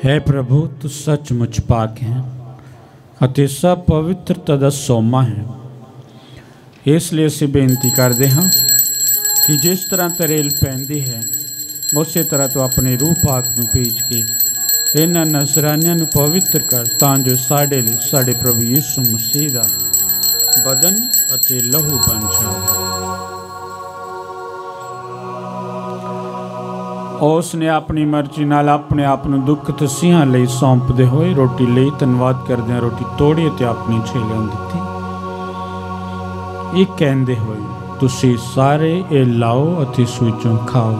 है प्रभु तू सचमुच पाक है ਅਤੇ सब पवित्रता ਦਾ ਸੋਮਾ ਹੈ। ਇਸ ਲਈ ਅਸੀਂ ਬੇਨਤੀ ਕਰਦੇ ਹਾਂ ਕਿ ਜਿਸ ਤਰ੍ਹਾਂ ਤਰੇਲ ਪੈਂਦੀ ਹੈ ਉਸੇ ਤਰ੍ਹਾਂ ਤੂੰ ਆਪਣੇ ਰੂਹ ਪਾਕ ਨੂੰ ਭੇਜ ਕੇ ਇਹਨਾਂ ਨਜ਼ਰਾਨਿਆਂ ਨੂੰ ਪਵਿੱਤਰ ਕਰ, ਤਾਂ ਜੋ ਸਾਡੇ ਲਈ ਸਾਡੇ ਪ੍ਰਭੂ ਯਿਸੂ ਮਸੀਹ ਦਾ ਬਦਨ ਅਤੇ ਲਹੂ ਬਣ ਜਾਵੇ। ਉਸ ਨੇ ਆਪਣੀ ਮਰਜ਼ੀ ਨਾਲ ਆਪਣੇ ਆਪ ਨੂੰ ਦੁੱਖ ਤਸੀਹਾਂ ਲਈ ਸੌਂਪਦੇ ਹੋਏ ਰੋਟੀ ਲਈ ਧੰਨਵਾਦ ਕਰਦਿਆਂ ਰੋਟੀ ਤੋੜੀ ਅਤੇ ਆਪਣੇ ਚੇਲਿਆਂ ਨੂੰ ਦਿੱਤੀ। ਇਹ ਕਹਿੰਦੇ ਹੋਏ ਤੁਸੀਂ ਸਾਰੇ ਇਹ ਲਾਓ ਅਤੇ ਇਸ ਵਿੱਚੋਂ ਖਾਓ,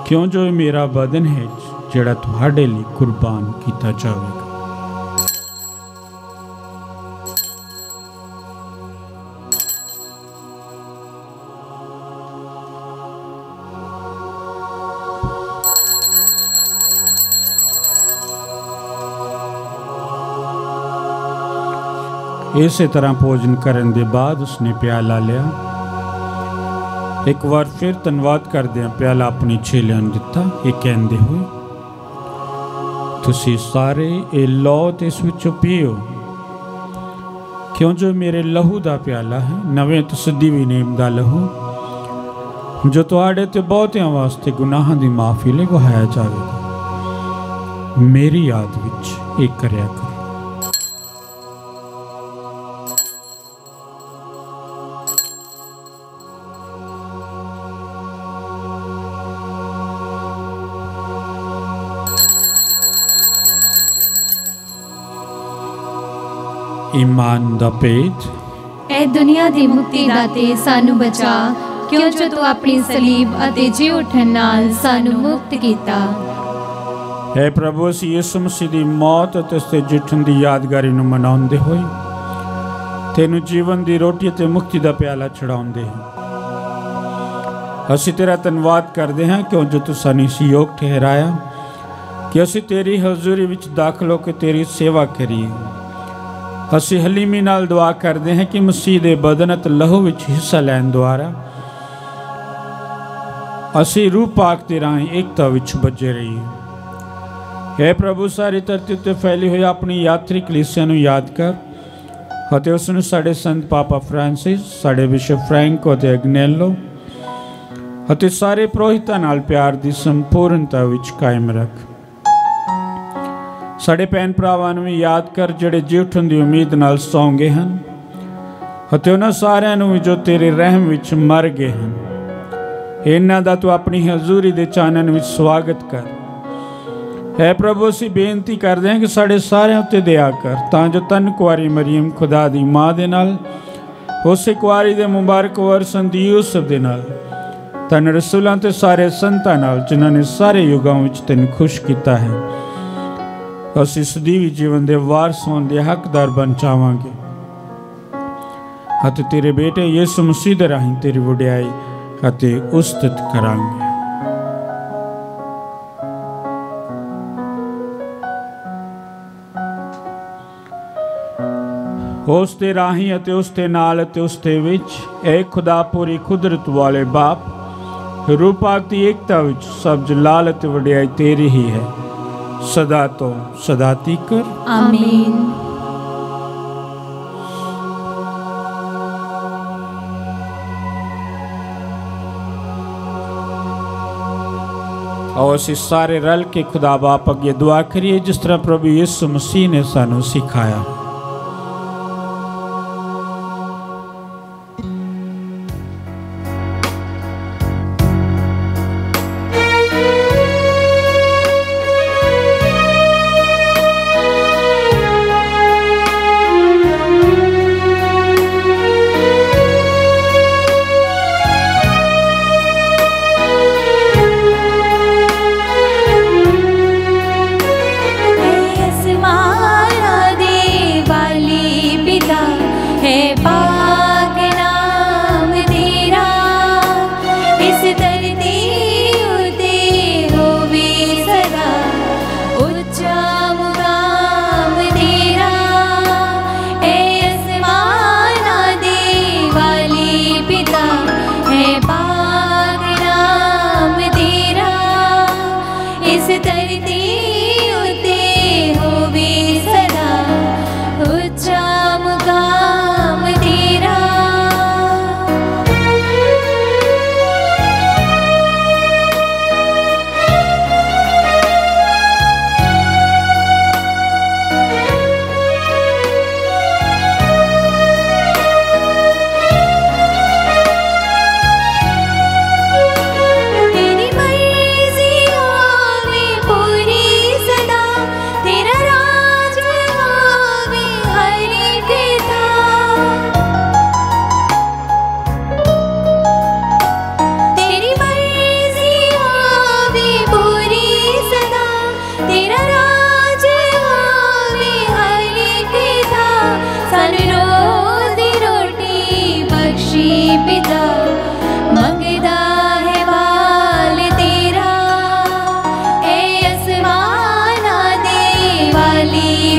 ਕਿਉਂ ਜੋ ਇਹ ਮੇਰਾ ਬਦਨ ਹੈ ਜਿਹੜਾ ਤੁਹਾਡੇ ਲਈ ਕੁਰਬਾਨ ਕੀਤਾ ਜਾਵੇਗਾ। इसी तरह भोजन करने के बाद उसने प्याला लिया, एक बार फिर धन्यवाद करदे प्याला अपनी चेलियां नूं दिता, ये कहंदे होए तुसी सारे ये लो ते इस विचों पीओ, क्यों जो मेरे लहू दा प्याला है, नवें ते सिद्धी भी नेम दा लहू जो तुहाडे ते बहुतियां वास्ते गुनाहां दी माफ़ी लई वहाया जावेगा। मेरी याद विच ये करया करो। ईमान दा पेट ए दुनिया दी मुक्ति दाते सानू बचा, क्यों जो तू अपनी सलीब अते जी उठन नाल सानू मुक्त कीता। है प्रभु असीं यीशु मसीह दी मौत अते उसदे जिठन दी यादगारी नूं मनाउंदे होए तैनूं जीवन दी रोटी अते मुक्ति दा प्याला छड़ाउंदे हां। असीं तेरा धन्नवाद करदे हां क्यों जो तू सानूं इस योग ठहराया कि असीं तेरी हजूरी विच दाखल होकर तेरी सेवा करिए। असी हलीमी नाल दुआ करते हैं कि मसीह दे बदन ते लहू विच हिस्सा लैन द्वारा असी रूह पाक दे राहीं एकता विच बजे रहिए। हे प्रभु सारी धरती उत्ते फैली हुई अपनी यात्री कलीसिया नूं याद कर अते उस नूं साडे संत पापा फ्रांसिस, साडे बिशप फ्रैंको अते अग्नेलो अते सारे पुरोहितां नाल प्यार दी संपूर्णता विच कायम रख। साढ़े भैन भरावां नूं भी याद कर जिहड़े जी उठण दी उम्मीद नाल सौ गए हैं अते उन्हां सारिआं नूं भी जो तेरे रहम विच मर गए हैं। इन्हां दा तू अपनी हजूरी दे चानन विच स्वागत कर। है प्रभु असीं बेनती करदे हां कि साढ़े सारिआं उत्ते दया कर, तां जो तन कुआरी मरियम खुदा दी मां दे नाल उसे कुआरी दे मुबारक वर संत यूसुफ दे नाल तन रसूलां ते सारे संतां नाल जिन्हां ने सारे युगां विच तैनूं खुश कीता है असीं सਦੀवी जीवन दे वारस होण दे हकदार बन जावांगे अते तेरे बेटे यीशु मसीह दे राहीं तेरी वडियाई अते उस्तत करांगे। उस दे राहीं अते उस दे नाल अते उस दे विच ऐ खुदा पूरी कुदरत वाले बाप रूह पाक दी एकता विच सब जलाल अते वडियाई तेरी ही है सदा तो सदा तीकर आमीन। और असीं सारे रल के खुदा बाप अगे दुआ करिए जिस तरह प्रभु यीशु मसीह ने सानू सिखाया।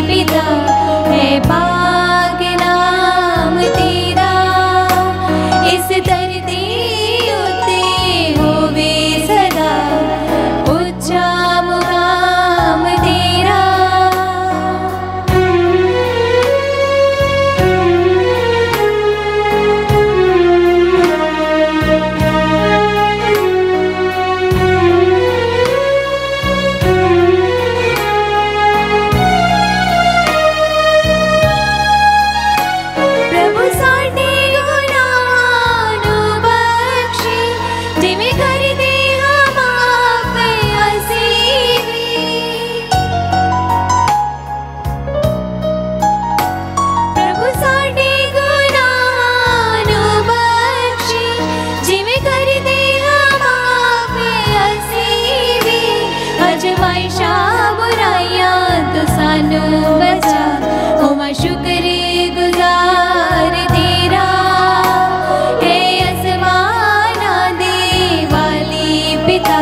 पिता है पाक नाम तेरा, इस धरती उत्ते होवे सदा उच्चा मुकाम तेरा। प्रभु साडे गुनाहां नूं बख्शे, जिवें कर दे हम आप असीं भी। प्रभु साडे गुनाहां नूं बख्शे, जिवें कर दे हम आप असीं भी। अजमाइशां बुराइयां तो सानू बचा, होवा शुक्रगुजार तेरा। है आसमानां दे वाली पिता,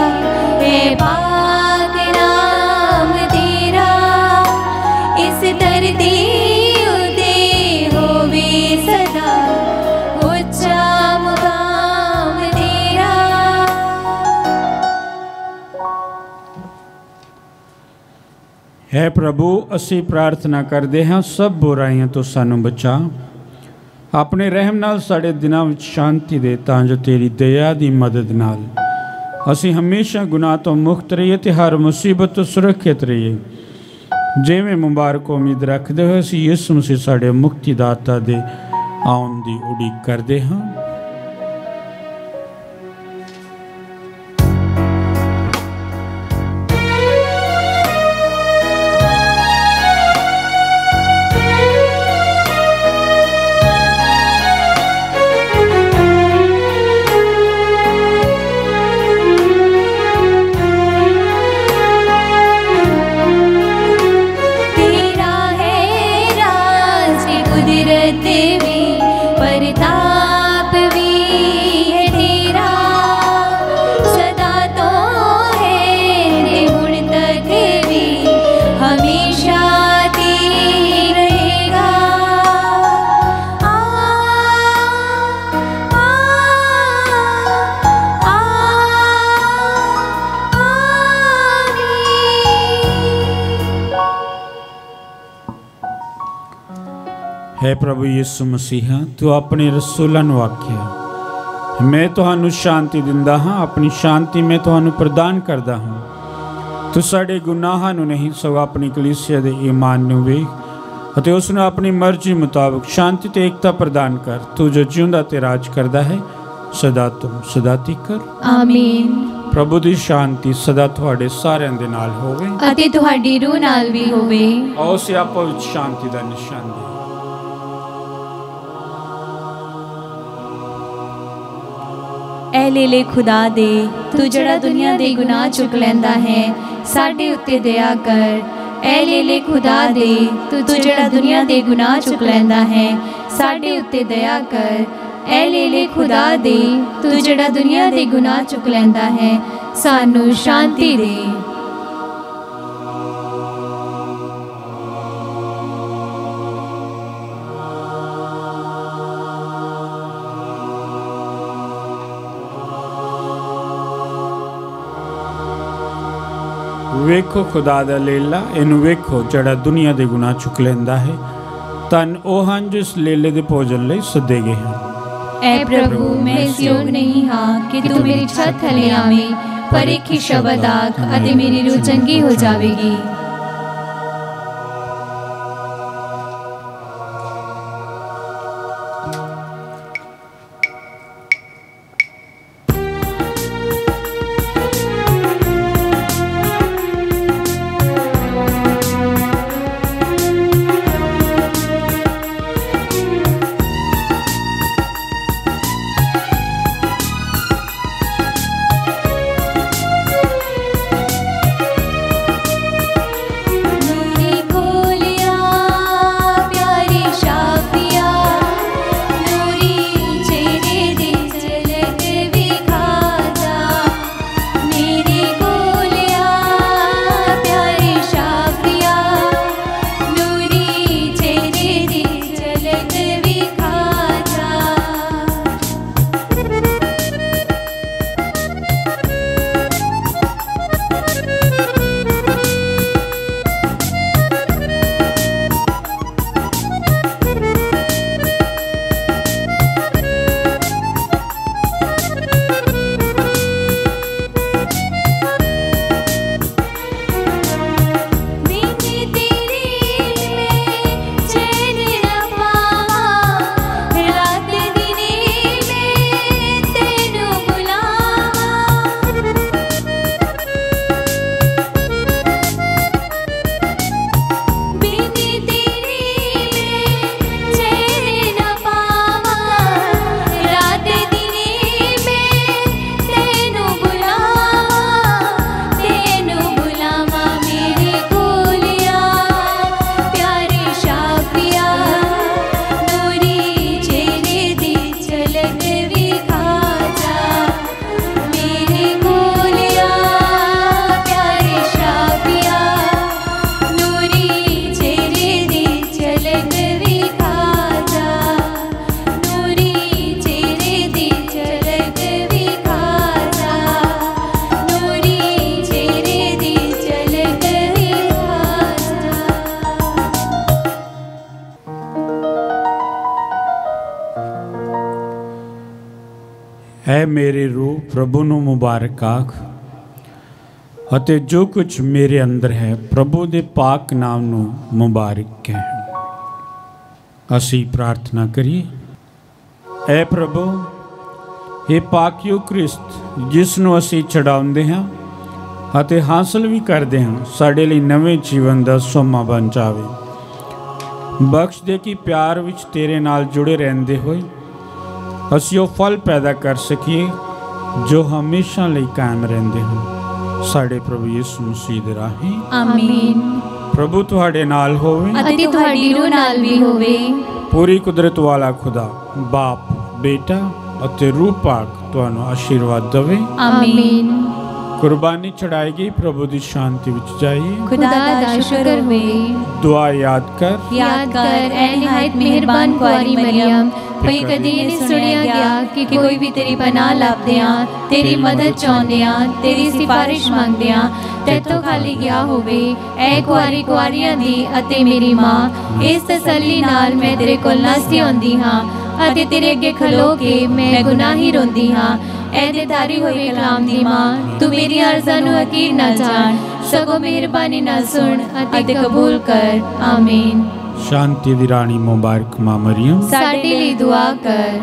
है पाक नाम तेरा, इस धरती उत्ते होवे सदा उच्चा मुकाम तेरा। है प्रभु असी प्रार्थना करते हैं सब बुराइयां तो सानू बचा, अपने रहम नाल साढ़े दिनां विच शांति दे, तां जो तेरी दया दी मदद नाल असी हमेशा गुनाह तो मुक्त रहिए ते हर मुसीबत तो सुरक्षित रहिए। जिवें मुबारक उम्मीद रखते हुए असी यीशु मसीह साढ़े मुक्तिदाता दे आउण दी उड़ीक करते हाँ। तेरा है राज की कुदरत भी, परताप भी है तेरा, सदा तो है ते हुण तक भी, हमेशा ते रहेगा। आ, आ, आ, है प्रभु यीशु मसीहा, तू अपने रसूलां नूं आख्या, मैं तुहानू शांति दिंदा हाँ, अपनी शांति मैं तुहानू प्रदान करदा हूँ। तू साडे गुनाहां नूं नहीं सगों अपनी कलीसिया दे ईमान नूं वेख अते उस नूं अपनी मर्जी मुताबिक शांति ते एकता प्रदान कर। तू जो जिउंदा ते राज करदा है सदा तुम सदा तिकर। आमीन। प्रभु दी शांति सदा तुहाडे सारिਆਂ दे नाल होवे ਅਤੇ ਤੁਹਾਡੀ रूह नाल भी होवे। आओ असीं आपस विच शांति दा निशान देईए। ऐ लेले खुदा दे, तू जड़ा दुनिया दे गुनाह चुक लैंदा है, साडे उत्ते दया कर। ऐ लेले खुदा दे, तू जड़ा दुनिया दे गुनाह चुक लैंदा है, साडे उत्ते दया कर। ऐ लेले खुदा दे, तू जड़ा दुनिया दे गुनाह चुक लैंदा है, सानू शांति दे। वेखो खुदा दा लेला, इनू वेखो जड़ा दुनिया दे गुनाह चुक लैंदा है। तन ओ हन जो इस लेले दे भोजन लई सदे गए हैं। ऐ प्रभु, मैं इस योग नहीं हाँ कि तू मेरी छत थले आवे, पर एक ही शब्द आख अते मेरी रूह चंगी हो जावेगी। है मेरे रूह प्रभु ਨੂੰ ਮੁਬਾਰਕ ਆਖ ਅਤੇ ਜੋ ਕੁਝ ਮੇਰੇ ਅੰਦਰ ਹੈ ਪ੍ਰਭੂ ਦੇ ਪਾਕ ਨਾਮ ਨੂੰ ਮੁਬਾਰਕ ਕਹਿ। ਅਸੀਂ ਪ੍ਰਾਰਥਨਾ ਕਰੀਏ। ਐ ਪ੍ਰਭੂ, हे ਪਾਕਿਓ ਕ੍ਰਿਸਤ, ਜਿਸ ਨੂੰ ਅਸੀਂ ਚੜਾਉਂਦੇ ਹਾਂ ਅਤੇ ਹਾਸਲ ਵੀ ਕਰਦੇ ਹਾਂ, ਸਾਡੇ ਲਈ ਨਵੇਂ ਜੀਵਨ ਦਾ ਸੋਮਾ ਬਣ ਜਾਵੇ। ਬਖਸ਼ ਦੇ ਕਿ ਪਿਆਰ ਵਿੱਚ ਤੇਰੇ ਨਾਲ ਜੁੜੇ ਰਹਿੰਦੇ ਹੋਏ ਅਸੀਂ ਉਹ ਫਲ ਪੈਦਾ ਕਰ ਸਕੀਏ ਜੋ ਹਮੇਸ਼ਾ ਲਈ ਕਾਇਮ ਰਹਿੰਦੇ ਹਨ। ਸਾਡੇ ਪ੍ਰਭੂ ਯਿਸੂ ਮਸੀਹ ਦੇ ਰਾਹੀਂ ਆਮੀਨ। ਪ੍ਰਭੂ ਤੁਹਾਡੇ ਨਾਲ ਹੋਵੇ ਅਤੇ ਤੁਹਾਡੀ ਰੂਹ ਨਾਲ ਵੀ ਹੋਵੇ। ਪੂਰੀ ਕੁਦਰਤ ਵਾਲਾ ਖੁਦਾ ਬਾਪ, ਬੇਟਾ ਅਤੇ ਰੂਹ ਪਾਕ ਤੁਹਾਨੂੰ ਆਸ਼ੀਰਵਾਦ ਦੇਵੇ। ਆਮੀਨ। ਕੁਰਬਾਨੀ ਚੜਾਈ ਗਈ ਪ੍ਰਭੂ ਦੀ ਸ਼ਾਂਤੀ ਵਿੱਚ ਜਾਈਏ। खुदा दा शुक्र होवे। दुआ याद कर ऐ निहायत मेहरबान कुआरी मरियम, भई कदी नहीं सुनिया गया कि कोई भी तेरी पनाह लभदियां, तेरी मदद चाहुंदियां, तेरी सिफारिश मंगदियां तैथों खाली गया होवे। ऐ कुआरी कुआरियां दी अते मेरी मां, इस तसल्ली नाल मैं तेरे कोल नसदी आउंदी हां अते तेरे अगे खलो के मैं गुनाही रोंदी हां। ऐ धारी होई कलाम दी मां, तू मेरी अर्ज़ां नूं हकीर ना जान, सगों मेहरबानी नाल सुन अते कबूल कर। आमीन। शांति दी रानी मुबारक मां मरियम साडे लिए दुआ कर।